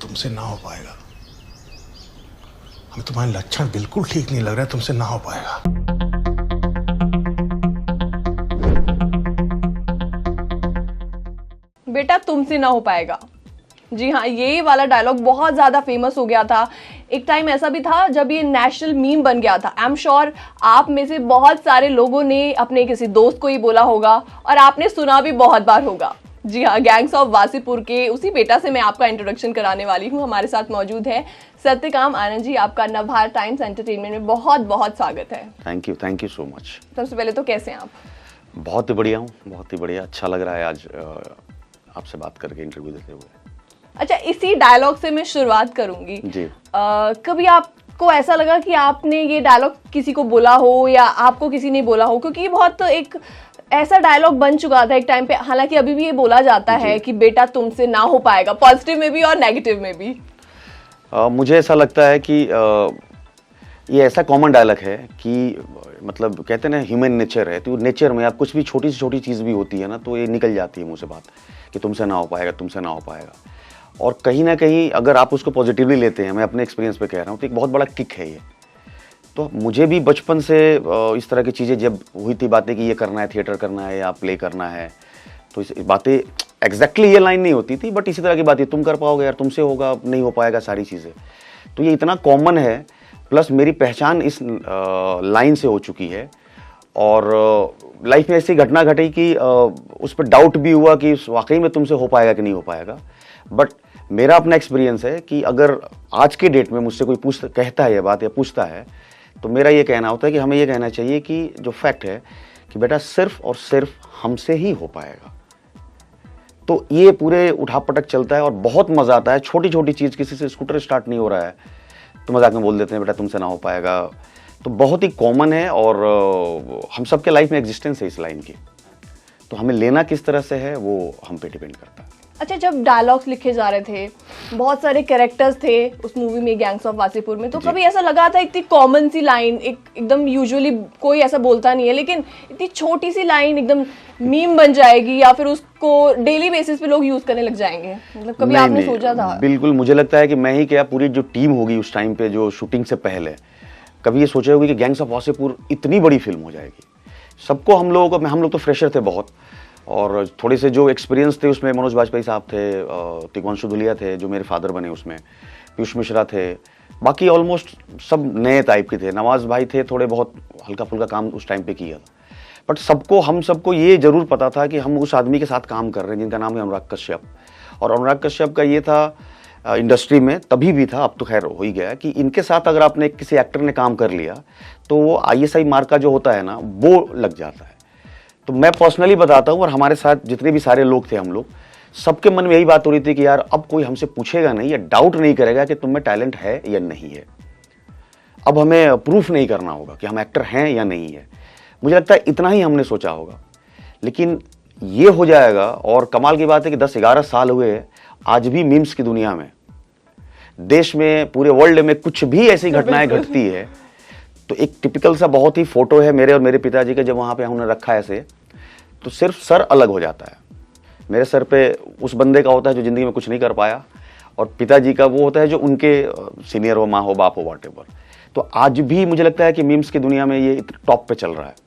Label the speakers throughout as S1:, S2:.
S1: तुमसे ना हो पाएगा। हमें तुम्हारे लक्षण बिल्कुल ठीक नहीं लग रहा है, तुमसे ना हो पाएगा।
S2: बेटा तुमसे ना हो पाएगा। जी हाँ, यही वाला डायलॉग बहुत ज्यादा फेमस हो गया था। एक टाइम ऐसा भी था जब ये नेशनल मीम बन गया था। आई एम श्योर आप में से बहुत सारे लोगों ने अपने किसी दोस्त को ही बोला होगा और आपने सुना भी बहुत बार होगा। जी हाँ, गैंग्स ऑफ वासेपुर के उसी बेटा से मैं आपका इंट्रोडक्शन कराने वाली हूँ। हमारे साथ मौजूद है सत्यकाम आनंद जी। आपका नवभारत टाइम्स एंटरटेनमेंट में बहुत बहुत स्वागत है।
S3: Thank you so much.
S2: सबसे पहले तो कैसे हैं आप?
S3: बहुत ही बढ़िया हूँ, बहुत ही बढ़िया। अच्छा लग रहा है आज आपसे बात करके, इंटरव्यू देते हुए।
S2: अच्छा, इसी डायलॉग से मैं शुरुआत करूंगी
S3: जी।
S2: कभी आपको ऐसा लगा कि आपने ये डायलॉग किसी को बोला हो या आपको किसी ने बोला हो? क्योंकि ये बहुत एक ऐसा डायलॉग बन चुका था एक टाइम पे। हालांकि अभी भी ये बोला जाता है कि बेटा तुमसे ना हो पाएगा, पॉजिटिव में भी और नेगेटिव में भी।
S3: मुझे ऐसा लगता है कि ये ऐसा कॉमन डायलॉग है कि मतलब कहते हैं ना, ह्यूमन नेचर है। तो नेचर में आप कुछ भी छोटी से छोटी चीज़ भी होती है ना, तो ये निकल जाती है मुंह से बात कि तुमसे ना हो पाएगा, तुमसे ना हो पाएगा। और कहीं ना कहीं अगर आप उसको पॉजिटिवली लेते हैं, मैं अपने एक्सपीरियंस पे कह रहा हूँ, तो एक बहुत बड़ा किक है ये। तो मुझे भी बचपन से इस तरह की चीज़ें जब हुई थी, बातें कि ये करना है, थिएटर करना है या प्ले करना है, तो इस बातें एग्जैक्टली ये लाइन नहीं होती थी, बट इसी तरह की बातें, तुम कर पाओगे यार, तुमसे होगा, नहीं हो पाएगा, सारी चीज़ें। तो ये इतना कॉमन है, प्लस मेरी पहचान इस लाइन से हो चुकी है। और लाइफ में ऐसी घटना घटी कि उस पर डाउट भी हुआ कि वाकई में तुमसे हो पाएगा कि नहीं हो पाएगा। बट मेरा अपना एक्सपीरियंस है कि अगर आज के डेट में मुझसे कोई कहता है ये बात या पूछता है, तो मेरा ये कहना होता है कि हमें ये कहना चाहिए कि जो फैक्ट है कि बेटा सिर्फ और सिर्फ हमसे ही हो पाएगा। तो ये पूरे उठापटक चलता है और बहुत मजा आता है। छोटी छोटी चीज, किसी से स्कूटर स्टार्ट नहीं हो रहा है तो मजाक में बोल देते हैं बेटा तुमसे ना हो पाएगा। तो बहुत ही कॉमन है और हम सबके लाइफ में एग्जिस्टेंस है इस लाइन की। तो हमें लेना किस तरह से है वो हम पे डिपेंड करता है।
S2: अच्छा, जब डायलॉग्स लिखे जा रहे थे, बहुत सारे कैरेक्टर्स थे उस मूवी में गैंग्स ऑफ वासेपुर में, तो कभी ऐसा लगा था इतनी कॉमन सी लाइन, एकदम यूजुअली कोई ऐसा बोलता नहीं है, लेकिन इतनी छोटी सी लाइन एकदम मीम बन जाएगी या फिर उसको डेली बेसिस पे लोग यूज करने लग जाएंगे? मतलब कभी आपने सोचा था?
S3: बिल्कुल, मुझे लगता है कि मैं ही क्या, पूरी जो टीम होगी उस टाइम पे, जो शूटिंग से पहले कभी ये सोचा होगी कि गैंग्स ऑफ वासेपुर इतनी बड़ी फिल्म हो जाएगी। सबको, हम लोग तो फ्रेशर थे बहुत, और थोड़े से जो एक्सपीरियंस थे उसमें मनोज बाजपेयी साहब थे, तिग्वांशु धुलिया थे जो मेरे फादर बने उसमें, पीयूष मिश्रा थे, बाकी ऑलमोस्ट सब नए टाइप के थे। नवाज भाई थे, थोड़े बहुत हल्का फुल्का काम उस टाइम पे किया था। बट हम सबको ये जरूर पता था कि हम उस आदमी के साथ काम कर रहे हैं जिनका नाम है अनुराग कश्यप। और अनुराग कश्यप का ये था इंडस्ट्री में, तभी भी था, अब तो खैर हो ही गया, कि इनके साथ अगर आपने किसी एक्टर ने काम कर लिया तो वो ISI मार्क का जो होता है ना, वो लग जाता है। तो मैं पर्सनली बताता हूँ, और हमारे साथ जितने भी सारे लोग थे, हम लोग सबके मन में यही बात हो रही थी कि यार अब कोई हमसे पूछेगा नहीं या डाउट नहीं करेगा कि तुम में टैलेंट है या नहीं है। अब हमें प्रूफ नहीं करना होगा कि हम एक्टर हैं या नहीं है। मुझे लगता है इतना ही हमने सोचा होगा, लेकिन ये हो जाएगा। और कमाल की बात है कि 10-11 साल हुए, आज भी मीम्स की दुनिया में, देश में, पूरे वर्ल्ड में कुछ भी ऐसी घटनाएं घटती है तो एक टिपिकल सा बहुत ही फोटो है मेरे और मेरे पिताजी का, जब वहां पे हमने रखा है ऐसे, तो सिर्फ सर अलग हो जाता है। मेरे सर पे उस बंदे का होता है जो जिंदगी में कुछ नहीं कर पाया, और पिताजी का वो होता है जो उनके सीनियर हो, माँ हो, बाप हो, व्हाटएवर। तो आज भी मुझे लगता है कि मीम्स की दुनिया में ये टॉप पे चल रहा है।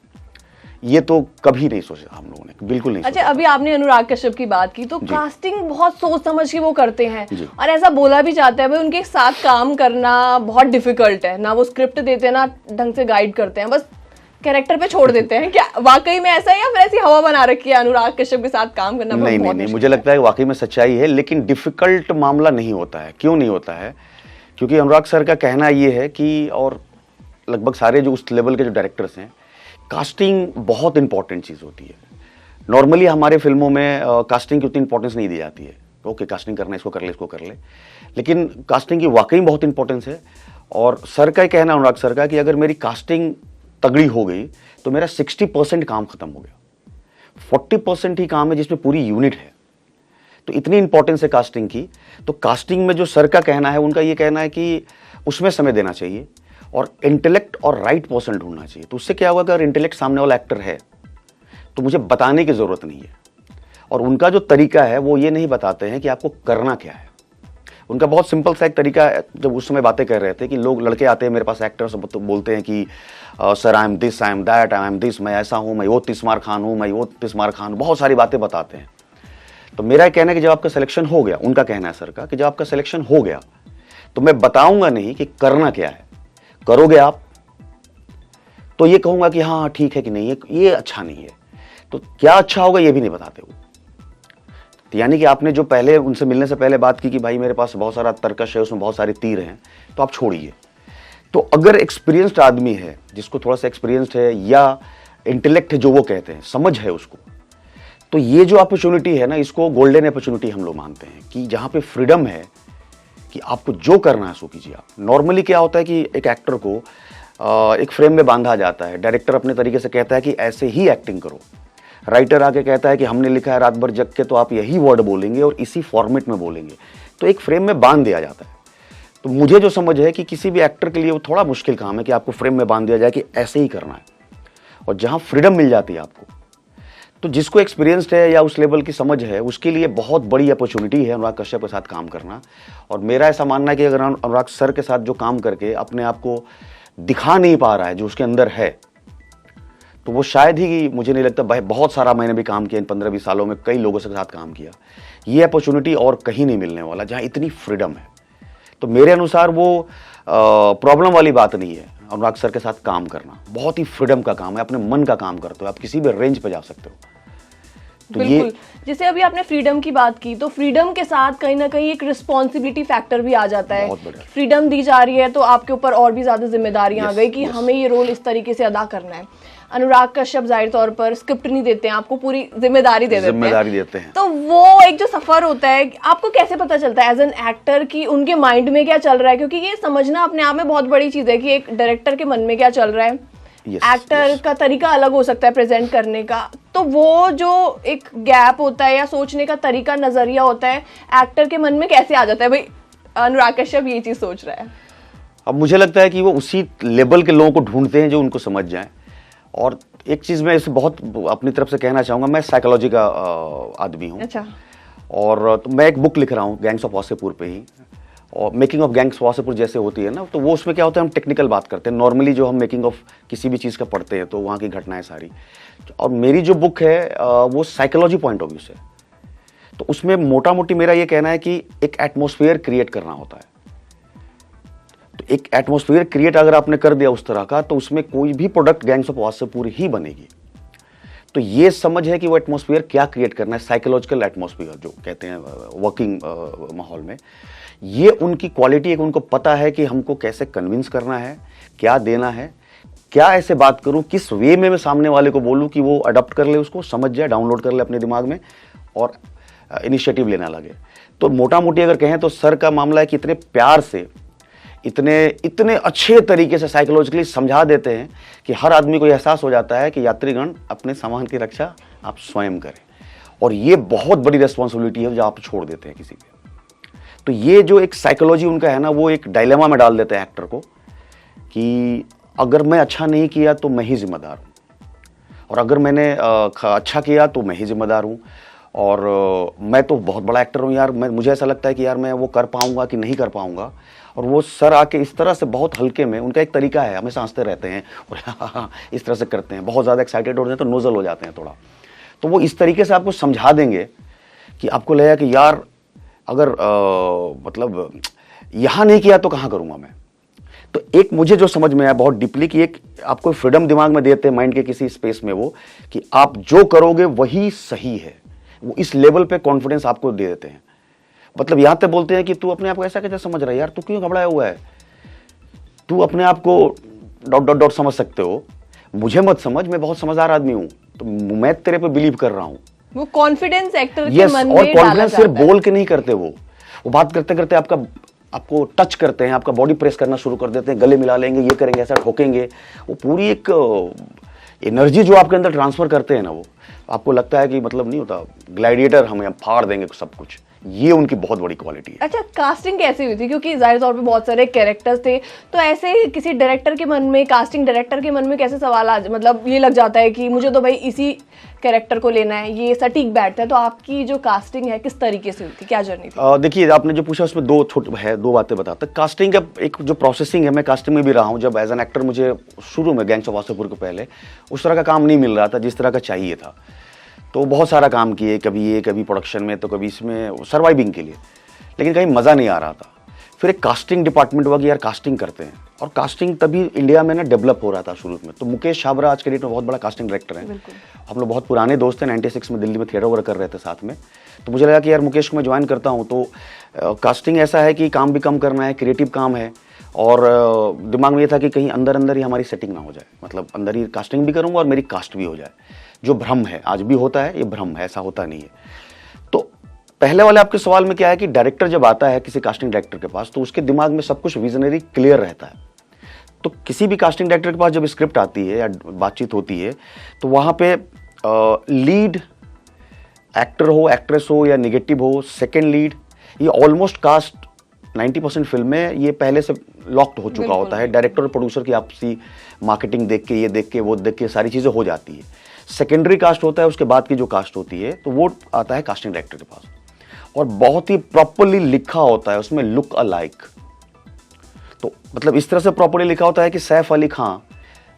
S3: ये तो कभी नहीं सोचा हम लोगों ने, बिल्कुल नहीं।
S2: अच्छा, अभी आपने अनुराग कश्यप की बात की, तो कास्टिंग बहुत सोच समझ के वो करते हैं, और ऐसा बोला भी जाता है भाई उनके साथ काम करना बहुत डिफिकल्ट है। ना वो स्क्रिप्ट देते हैं, ना ढंग से गाइड करते हैं, बस कैरेक्टर पे छोड़ देते हैं। क्या वाकई में ऐसा है या फिर ऐसी हवा बना रखी है अनुराग कश्यप के साथ काम करना?
S3: नहीं, मुझे लगता है वाकई में सच्चाई है, लेकिन डिफिकल्ट मामला नहीं होता है। क्यों नहीं होता है? क्योंकि अनुराग सर का कहना ये है कि, और लगभग सारे जो उस लेवल के जो डायरेक्टर्स हैं, कास्टिंग बहुत इंपॉर्टेंट चीज़ होती है। नॉर्मली हमारे फिल्मों में कास्टिंग की उतनी इंपॉर्टेंस नहीं दी जाती है। ओके, कास्टिंग करना है, इसको कर ले, इसको कर ले, लेकिन कास्टिंग की वाकई बहुत इंपॉर्टेंस है। और सर का कहना, अनुराग सर का, कि अगर मेरी कास्टिंग तगड़ी हो गई तो मेरा 60% काम खत्म हो गया, 40% ही काम है जिसमें पूरी यूनिट है। तो इतनी इंपॉर्टेंस है कास्टिंग की। तो कास्टिंग में जो सर का कहना है, उनका ये कहना है कि उसमें समय देना चाहिए और इंटेलेक्ट और राइट पर्सन ढूंढना चाहिए। तो उससे क्या होगा कि अगर इंटेलेक्ट सामने वाला एक्टर है तो मुझे बताने की जरूरत नहीं है। और उनका जो तरीका है वो ये नहीं बताते हैं कि आपको करना क्या है, उनका बहुत सिंपल सा एक तरीका है, जब उस समय बातें कर रहे थे कि लोग लड़के आते हैं मेरे पास एक्टर्स तो बोलते हैं कि sir I am this, I am that, I am this, मैं ऐसा हूँ, मैं वो तिस्मार खान हूँ, मैं वो तिस्मार खान, बहुत सारी बातें बताते हैं। तो मेरा कहना है कि जब आपका सिलेक्शन हो गया, उनका कहना है सर का कि जब आपका सिलेक्शन हो गया तो मैं बताऊंगा नहीं कि करना क्या है, करोगे आप तो ये कहूंगा कि हाँ ठीक है कि नहीं, ये अच्छा नहीं है, तो क्या अच्छा होगा ये भी नहीं बताते वो। तो यानी कि आपने जो पहले उनसे मिलने से पहले बात की कि भाई मेरे पास बहुत सारा तर्कश है, उसमें बहुत सारे तीर हैं, तो आप छोड़िए। तो अगर एक्सपीरियंस्ड आदमी है, जिसको थोड़ा सा एक्सपीरियंस्ड है या इंटेलेक्ट है, जो वो कहते हैं, समझ है उसको, तो ये जो अपॉर्चुनिटी है ना, इसको गोल्डन अपॉर्चुनिटी हम लोग मानते हैं कि जहां पे फ्रीडम है कि आपको जो करना है सो कीजिए आप। नॉर्मली क्या होता है कि एक एक्टर को एक फ्रेम में बांधा जाता है, डायरेक्टर अपने तरीके से कहता है कि ऐसे ही एक्टिंग करो, राइटर आके कहता है कि हमने लिखा है रात भर जग के तो आप यही वर्ड बोलेंगे और इसी फॉर्मेट में बोलेंगे, तो एक फ्रेम में बांध दिया जाता है। तो मुझे जो समझ है कि किसी भी एक्टर के लिए वो थोड़ा मुश्किल काम है कि आपको फ्रेम में बांध दिया जाए कि ऐसे ही करना है, और जहां फ्रीडम मिल जाती है आपको, तो जिसको एक्सपीरियंस्ड है या उस लेवल की समझ है, उसके लिए बहुत बड़ी अपॉर्चुनिटी है अनुराग कश्यप के साथ काम करना। और मेरा ऐसा मानना है कि अगर अनुराग सर के साथ जो काम करके अपने आप को दिखा नहीं पा रहा है जो उसके अंदर है, तो वो शायद ही, मुझे नहीं लगता, बहुत सारा मैंने भी काम किया इन 15-20 सालों में, कई लोगों के साथ काम किया, ये अपॉर्चुनिटी और कहीं नहीं मिलने वाला जहां इतनी फ्रीडम है। तो मेरे अनुसार वो प्रॉब्लम वाली बात नहीं है अनुराग सर के साथ काम करना, बहुत ही फ्रीडम का काम है, अपने मन का काम करते हो आप, किसी भी रेंज पे जा सकते हो। तो
S2: बिल्कुल, जैसे अभी आपने फ्रीडम की बात की, तो फ्रीडम के साथ कहीं ना कहीं एक रिस्पॉन्सिबिलिटी फैक्टर भी आ जाता है। फ्रीडम दी जा रही है तो आपके ऊपर और भी ज्यादा जिम्मेदारियां आ गई कि हमें ये रोल इस तरीके से अदा करना है। अनुराग कश्यप जाहिर तौर पर स्क्रिप्ट नहीं देते हैं आपको, पूरी जिम्मेदारी देते हैं। तो वो एक जो सफर होता है, आपको कैसे पता चलता है एज एन एक्टर कि उनके माइंड में क्या चल रहा है? क्योंकि ये समझना अपने आप में बहुत बड़ी चीज है कि एक डायरेक्टर के मन में क्या चल रहा है। एक्टर का तरीका अलग हो सकता है प्रेजेंट करने का, तो वो जो एक गैप होता है या सोचने का तरीका, नजरिया होता है, एक्टर के मन में कैसे आ जाता है भाई अनुराग कश्यप ये चीज सोच रहा है?
S3: अब मुझे लगता है कि वो उसी लेवल के लोगों को ढूंढते हैं जो उनको समझ जाए। और एक चीज मैं इसे बहुत अपनी तरफ से कहना चाहूंगा, मैं साइकोलॉजी का आदमी हूँ।
S2: अच्छा।
S3: और तो मैं एक बुक लिख रहा हूँ गैंग्स ऑफ वासेपुर पे ही, और मेकिंग ऑफ गैंग्स वासेपुर जैसे होती है ना, तो वो उसमें क्या होता है, हम टेक्निकल बात करते हैं। नॉर्मली जो हम मेकिंग ऑफ किसी भी चीज़ का पढ़ते हैं तो वहाँ की घटनाएं सारी, और मेरी जो बुक है वो साइकोलॉजी पॉइंट ऑफ व्यू से, तो उसमें मोटा मोटी मेरा ये कहना है कि एक एटमॉस्फेयर क्रिएट करना होता है। तो एक एटमॉस्फेयर क्रिएट अगर आपने कर दिया उस तरह का, तो उसमें कोई भी प्रोडक्ट गैंग्स ऑफ वासेपुर ही बनेगी। तो ये समझ है कि वो एटमॉस्फेयर क्या क्रिएट करना है, साइकोलॉजिकल एटमॉस्फेयर जो कहते हैं वर्किंग माहौल में, ये उनकी क्वालिटी है कि उनको पता है कि हमको कैसे कन्विंस करना है, क्या देना है, क्या ऐसे बात करूं, किस वे में मैं सामने वाले को बोलूं कि वो अडॉप्ट कर ले, उसको समझ जाए, डाउनलोड कर ले अपने दिमाग में और इनिशिएटिव लेना लगे। तो मोटा मोटी अगर कहें तो सर का मामला है कि इतने प्यार से, इतने अच्छे तरीके से साइकोलॉजिकली समझा देते हैं कि हर आदमी को एहसास हो जाता है कि यात्रीगण अपने सामान की रक्षा आप स्वयं करें, और ये बहुत बड़ी रिस्पॉन्सिबिलिटी है जो आप छोड़ देते हैं किसी पे। तो ये जो एक साइकोलॉजी उनका है ना, वो एक डायलेमा में डाल देते हैं एक्टर को कि अगर मैं अच्छा नहीं किया तो मैं ही जिम्मेदार हूँ, और अगर मैंने अच्छा किया तो मैं ही जिम्मेदार हूँ, और मैं तो बहुत बड़ा एक्टर हूँ यार, मुझे ऐसा लगता है कि यार मैं वो कर पाऊंगा कि नहीं कर पाऊंगा। और वो सर आके इस तरह से बहुत हल्के में, उनका एक तरीका है, हमेशा हंसते रहते हैं और इस तरह से करते हैं, बहुत ज़्यादा एक्साइटेड होते हैं तो नोजल हो जाते हैं थोड़ा, तो वो इस तरीके से आपको समझा देंगे कि आपको लगेगा कि यार अगर मतलब यहाँ नहीं किया तो कहाँ करूँगा मैं। तो एक मुझे जो समझ में आया बहुत डीपली कि एक आपको फ्रीडम दिमाग में देते हैं माइंड के किसी स्पेस में, वो कि आप जो करोगे वही सही है, वो इस लेवल पे कॉन्फिडेंस आपको दे देते हैं। मतलब यहाँ तक बोलते हैं कि तू अपने आप को ऐसा कैसे समझ रहा है यार, तू क्यों घबराया हुआ है, तू अपने आप को ... समझ सकते हो, मुझे मत समझ, मैं बहुत समझदार आदमी हूँ, तो मैं तेरे पे बिलीव कर रहा हूँ।
S2: वो कॉन्फिडेंस एक्टर के मन में
S3: और कॉन्फिडेंस सिर्फ बोल के नहीं करते, वो बात करते करते आपको टच करते हैं, आपका बॉडी प्रेस करना शुरू कर देते हैं, गले मिला लेंगे, ये करेंगे, ऐसा ठोकेंगे, वो पूरी एक एनर्जी जो आपके अंदर ट्रांसफर करते हैं ना, वो आपको लगता है कि मतलब नहीं होता ग्लैडिएटर, हमें फाड़ देंगे सब कुछ। ये उनकी बहुत बड़ी क्वालिटी है।
S2: अच्छा, कास्टिंग कैसी हुई थी? क्योंकि जाहिर तौर पे बहुत सारे कैरेक्टर्स थे, तो ऐसे किसी डायरेक्टर के मन में, कास्टिंग डायरेक्टर के मन में कैसे सवाल मतलब ये लग जाता है कि मुझे तो भाई इसी कैरेक्टर को लेना है, ये सटीक बैठता है। तो आपकी जो कास्टिंग है किस तरीके से हुई थी, क्या जर्नी थी?
S3: देखिए, आपने जो पूछा उसमें दो बातें बताता। कास्टिंग का एक जो प्रोसेसिंग है, मैं कास्टिंग में भी रहा हूँ। जब एज एन एक्टर मुझे शुरू में गैंग्स ऑफ वासेपुर के पहले उस तरह का काम नहीं मिल रहा था जिस तरह का चाहिए था, तो बहुत सारा काम किए, कभी प्रोडक्शन में, तो कभी इसमें सर्वाइविंग के लिए, लेकिन कहीं मज़ा नहीं आ रहा था। फिर एक कास्टिंग डिपार्टमेंट हुआ कि यार कास्टिंग करते हैं, और कास्टिंग तभी इंडिया में ना डेवलप हो रहा था शुरू में। तो मुकेश छाबरा आज के डेट में बहुत बड़ा कास्टिंग डायरेक्टर है, हम लोग बहुत पुराने दोस्त हैं, 96 में दिल्ली में थिएटर वर्क कर रहे थे साथ में। तो मुझे लगा कि यार मुकेश को मैं ज्वाइन करता हूँ। तो कास्टिंग ऐसा है कि काम भी कम करना है, क्रिएटिव काम है, और दिमाग में ये था कि कहीं अंदर अंदर ही हमारी सेटिंग ना हो जाए, मतलब अंदर ही कास्टिंग भी करूँगा और मेरी कास्ट भी हो जाए। जो भ्रम है, आज भी होता है, ये भ्रम है, ऐसा होता नहीं है। तो पहले वाले आपके सवाल में क्या है कि डायरेक्टर जब आता है किसी कास्टिंग डायरेक्टर के पास, तो उसके दिमाग में सब कुछ विजनरी क्लियर रहता है। तो किसी भी कास्टिंग डायरेक्टर के पास जब स्क्रिप्ट आती है या बातचीत होती है, तो वहाँ पे लीड एक्टर हो, एक्ट्रेस हो या नेगेटिव हो, सेकेंड लीड, ये ऑलमोस्ट कास्ट 90% फिल्म में ये पहले से लॉक्ड हो चुका होता है। डायरेक्टर और प्रोड्यूसर की आपसी मार्केटिंग देख के, ये देख के, वो देख के सारी चीज़ें हो जाती है। सेकेंडरी कास्ट होता है, उसके बाद की जो कास्ट होती है, तो वो आता है कास्टिंग डायरेक्टर के पास, और बहुत ही प्रॉपरली लिखा होता है उसमें लुक अलाइक। तो मतलब इस तरह से प्रॉपरली लिखा होता है कि सैफ अली खान,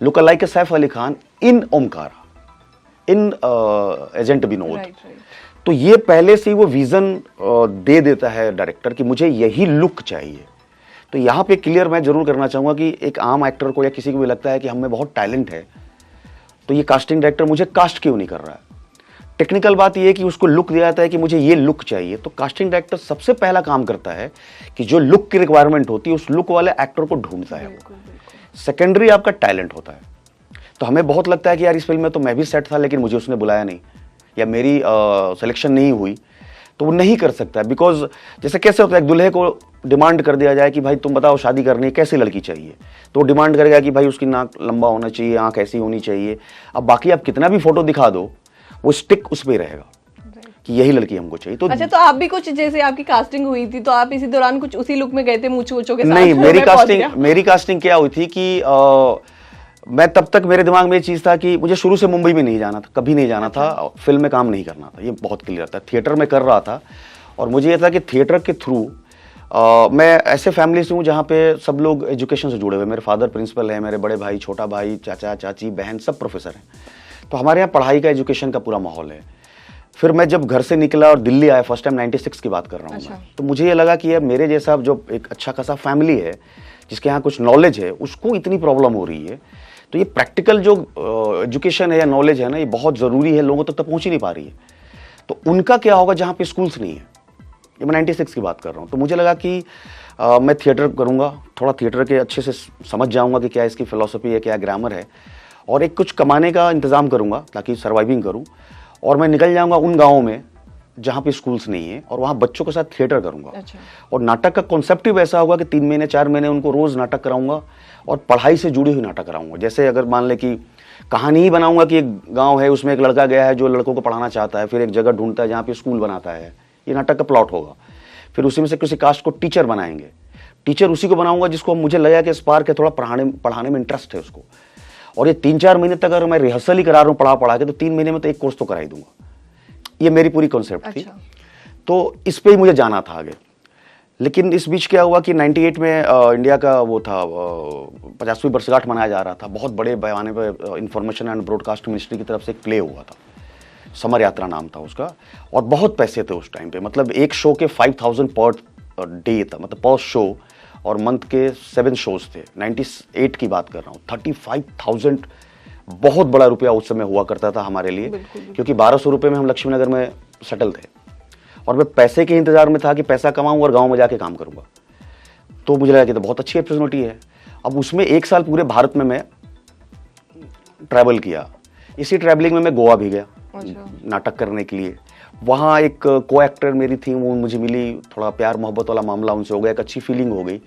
S3: लुक अलाइक सैफ अली खान इन ओमकारा, इन एजेंट विनोद। तो ये पहले से ही वो विजन दे देता है डायरेक्टर कि मुझे यही लुक चाहिए। तो यहाँ पे क्लियर मैं जरूर करना चाहूँगा कि एक आम एक्टर को या किसी को भी लगता है कि हमें बहुत टैलेंट है, तो ये कास्टिंग डायरेक्टर मुझे कास्ट क्यों नहीं कर रहा है। टेक्निकल बात ये है कि उसको लुक दिया जाता है कि मुझे ये लुक चाहिए, तो कास्टिंग डायरेक्टर सबसे पहला काम करता है कि जो लुक की रिक्वायरमेंट होती है उस लुक वाले एक्टर को ढूंढता है। सेकेंडरी आपका टैलेंट होता है। तो हमें बहुत लगता है कि यार इस फिल्म में तो मैं भी सेट था, लेकिन मुझे उसने बुलाया नहीं, या मेरी सिलेक्शन नहीं हुई, तो वो नहीं कर सकता। बिकॉज जैसे कैसे होता है, एक दूल्हे को डिमांड कर दिया जाए कि भाई तुम बताओ शादी करनी है, कैसी लड़की चाहिए, तो वो डिमांड करेगा कि भाई उसकी नाक लंबा होना चाहिए, आंख ऐसी होनी चाहिए। अब बाकी आप कितना भी फोटो दिखा दो, वो स्टिक उस पर रहेगा कि यही लड़की हमको चाहिए। तो
S2: अच्छा, तो आप भी कुछ, जैसे आपकी कास्टिंग हुई थी, तो आप इसी दौरान कुछ उसी लुक में गए थे, मूंछ वूछों के साथ?
S3: नहीं, मेरी कास्टिंग क्या हुई थी कि मैं तब तक, मेरे दिमाग में ये चीज़ था कि मुझे शुरू से मुंबई में नहीं जाना था, कभी नहीं जाना था, फिल्म में काम नहीं करना था, ये बहुत क्लियर था। थिएटर में कर रहा था, और मुझे ये था कि थिएटर के थ्रू मैं ऐसे फैमिली से हूँ जहाँ पे सब लोग एजुकेशन से जुड़े हुए। मेरे फादर प्रिंसिपल है, मेरे बड़े भाई, छोटा भाई, चाचा चाची, बहन, सब प्रोफेसर हैं। तो हमारे यहाँ पढ़ाई का, एजुकेशन का पूरा माहौल है। फिर मैं जब घर से निकला और दिल्ली आया, फर्स्ट टाइम 96 की बात कर रहा हूँ मैं, तो मुझे ये लगा कि यार मेरे जैसा जो एक अच्छा खासा फैमिली है, जिसके यहाँ कुछ नॉलेज है, उसको इतनी प्रॉब्लम हो रही है। तो ये प्रैक्टिकल जो एजुकेशन है या नॉलेज है ना, ये बहुत ज़रूरी है, लोगों तक पहुँच ही नहीं पा रही है। तो उनका क्या होगा जहाँ पे स्कूल्स नहीं है। ये मैं 96 की बात कर रहा हूँ। तो मुझे लगा कि मैं थिएटर करूँगा, थोड़ा थिएटर के अच्छे से समझ जाऊँगा कि क्या इसकी फिलॉसफी है, क्या ग्रामर है, और एक कुछ कमाने का इंतज़ाम करूँगा ताकि सर्वाइविंग करूँ, और मैं निकल जाऊँगा उन गाँवों में जहाँ पे स्कूल्स नहीं है, और वहाँ बच्चों के साथ थिएटर करूँगा।
S2: अच्छा। और
S3: नाटक का कॉन्सेप्ट ही वैसा होगा कि 3 महीने 4 महीने उनको रोज़ नाटक कराऊंगा, और पढ़ाई से जुड़ी हुई नाटक कराऊंगा। जैसे अगर मान ले कि कहानी ही बनाऊंगा कि एक गांव है, उसमें एक लड़का गया है जो लड़कों को पढ़ाना चाहता है, फिर एक जगह ढूंढता है जहाँ पे स्कूल बनाता है, ये नाटक का प्लॉट होगा। फिर उसी में से किसी कास्ट को टीचर बनाएंगे, टीचर उसी को बनाऊंगा जिसको मुझे लगा कि स्पार्क है, थोड़ा पढ़ाने में इंटरेस्ट है उसको। और ये 3-4 महीने तक अगर मैं रिहर्सल ही करा रहा हूँ पढ़ा के, तो 3 महीने में तो एक कोर्स तो करा ही दूंगा। ये मेरी पूरी कॉन्सेप्ट थी। तो इस पे ही मुझे जाना था आगे। लेकिन इस बीच क्या हुआ कि 98 में इंडिया का वो था 50वीं वर्षगांठ मनाया जा रहा था। बहुत बड़े पैमाने पर इंफॉर्मेशन एंड ब्रॉडकास्ट मिनिस्ट्री की तरफ से एक प्ले हुआ था, समर यात्रा नाम था उसका, और बहुत पैसे थे उस टाइम पे। मतलब एक शो के 5000 पर डे था, मतलब पर शो, और मंथ के 7 शोज थे। 98 की बात कर रहा हूँ। 35,000 बहुत बड़ा रुपया उस समय हुआ करता था हमारे लिए, क्योंकि 1200 रुपये में हम लक्ष्मीनगर में सेटल थे, और मैं पैसे के इंतजार में था कि पैसा कमाऊं और गांव में जाके काम करूंगा। तो मुझे लगा कि तो बहुत अच्छी अपॉर्चुनिटी है। अब उसमें 1 साल पूरे भारत में मैं ट्रैवल किया। इसी ट्रैवलिंग में मैं गोवा भी गया नाटक करने के लिए। वहाँ एक को एक्टर मेरी थी, वो मुझे मिली, थोड़ा प्यार मोहब्बत वाला मामला उनसे हो गया, एक अच्छी फीलिंग हो गई।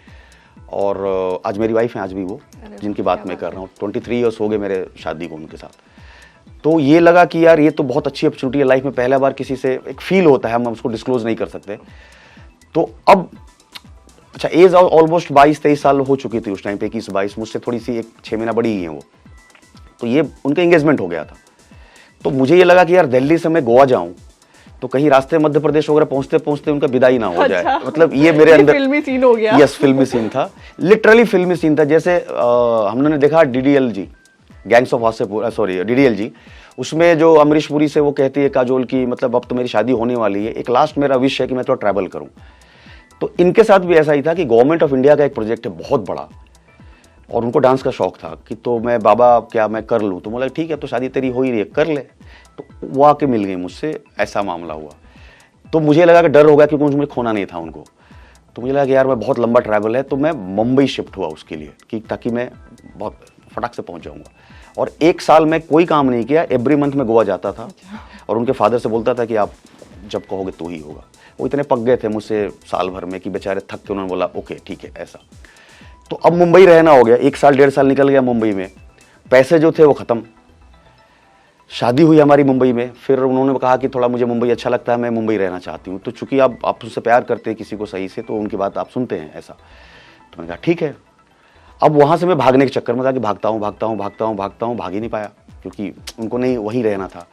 S3: और आज मेरी वाइफ है, आज भी वो जिनकी बात मैं कर रहा हूँ। 23 ईयर्स हो गए मेरे शादी को उनके साथ। तो ये लगा कि यार ये तो बहुत अच्छी अपॉर्चुनिटी है, लाइफ में पहला बार किसी से एक फील होता है, हम उसको डिस्क्लोज नहीं कर सकते। तो अब अच्छा, एज ऑलमोस्ट 22-23 साल हो चुकी थी उस टाइम पे, 21-22, मुझसे थोड़ी सी 1-6 महीना बड़ी ही है वो। तो ये उनका एंगेजमेंट हो गया था। तो मुझे ये लगा कि यार दिल्ली से मैं गोवा जाऊं तो कहीं रास्ते मध्य प्रदेश वगैरह पहुंचते पहुंचते उनका विदाई ना हो जाए। मतलब ये मेरे अंदर
S2: फिल्मी सीन हो गया।
S3: यस, फिल्मी सीन था, लिटरली फिल्मी सीन था। जैसे हमने देखा DDLG, gangs of Wasseypur, sorry DDLG, उसमें जो अमरीश पुरी से वो कहती है काजोल की, मतलब अब तो मेरी शादी होने वाली है, एक लास्ट मेरा विश है कि मैं थोड़ा ट्रैवल करूं। तो इनके साथ भी ऐसा ही था कि गवर्नमेंट ऑफ इंडिया का एक प्रोजेक्ट है बहुत बड़ा, और उनको डांस का शौक था कि तो मैं बाबा क्या मैं कर लूँ, तो बोला ठीक है, तो शादी तेरी हो ही रही है, कर ले। तो वो आके मिल गई मुझसे, ऐसा मामला हुआ। तो मुझे लगा कि डर होगा क्योंकि मुझे खोना नहीं था उनको। तो मुझे लगा कि यार मैं बहुत लंबा ट्रैवल है, तो मैं मुंबई शिफ्ट हुआ उसके लिए कि ताकि मैं बहुत फटाक से पहुंच जाऊंगा। और 1 साल में कोई काम नहीं किया, एवरी मंथ में गोवा जाता था और उनके फादर से बोलता था कि आप जब कहोगे तो ही होगा। वो इतने पक गए थे मुझसे साल भर में कि बेचारे थक के उन्होंने बोला ओके ठीक है ऐसा। तो अब मुंबई रहना हो गया, 1 साल 1.5 साल निकल गया मुंबई में, पैसे जो थे वो खत्म। शादी हुई हमारी मुंबई में, फिर उन्होंने कहा कि थोड़ा मुझे मुंबई अच्छा लगता है, मैं मुंबई रहना चाहती हूँ। तो चूंकि आप उससे प्यार करते हैं किसी को सही से, तो उनकी बात आप सुनते हैं ऐसा। तो मैंने कहा ठीक है। अब वहाँ से मैं भागने के चक्कर में था कि भागता हूँ भाग ही नहीं पाया क्योंकि उनको नहीं वहीं रहना था।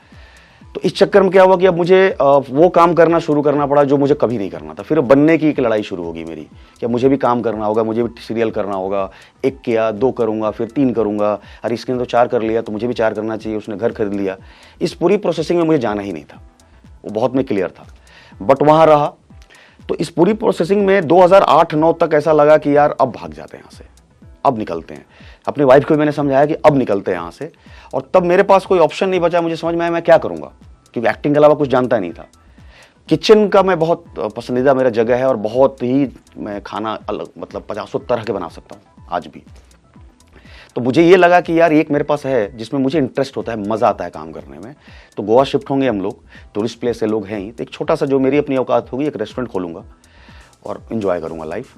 S3: तो इस चक्कर में क्या हुआ कि अब मुझे वो काम करना शुरू करना पड़ा जो मुझे कभी नहीं करना था। फिर बनने की एक लड़ाई शुरू होगी मेरी कि मुझे भी काम करना होगा, मुझे भी सीरियल करना होगा। 1 किया, 2 करूंगा, फिर 3 करूंगा, अरे इसके तो 4 कर लिया तो मुझे भी 4 करना चाहिए, उसने घर खरीद लिया। इस पूरी प्रोसेसिंग में मुझे जाना ही नहीं था, वो बहुत में क्लियर था, बट वहाँ रहा। तो इस पूरी प्रोसेसिंग में 2008-9 तक ऐसा लगा कि यार अब भाग जाते हैं यहाँ से, अब निकलते हैं। अपनी वाइफ को मैंने समझाया कि अब निकलते हैं यहाँ से, और तब मेरे पास कोई ऑप्शन नहीं बचा। मुझे समझ में आया मैं क्या करूँगा, क्योंकि एक्टिंग के अलावा कुछ जानता नहीं था। किचन का मैं बहुत पसंदीदा मेरा जगह है और बहुत ही मैं खाना अलग मतलब 50 तरह के बना सकता हूँ आज भी। तो मुझे ये लगा कि यार एक मेरे पास है जिसमें मुझे इंटरेस्ट होता है, मज़ा आता है काम करने में। तो गोवा शिफ्ट होंगे हम लोग, टूरिस्ट प्लेस से लोग हैं ही, तो एक छोटा सा जो मेरी अपनी औकात होगी, एक रेस्टोरेंट खोलूँगा और इन्जॉय करूँगा लाइफ।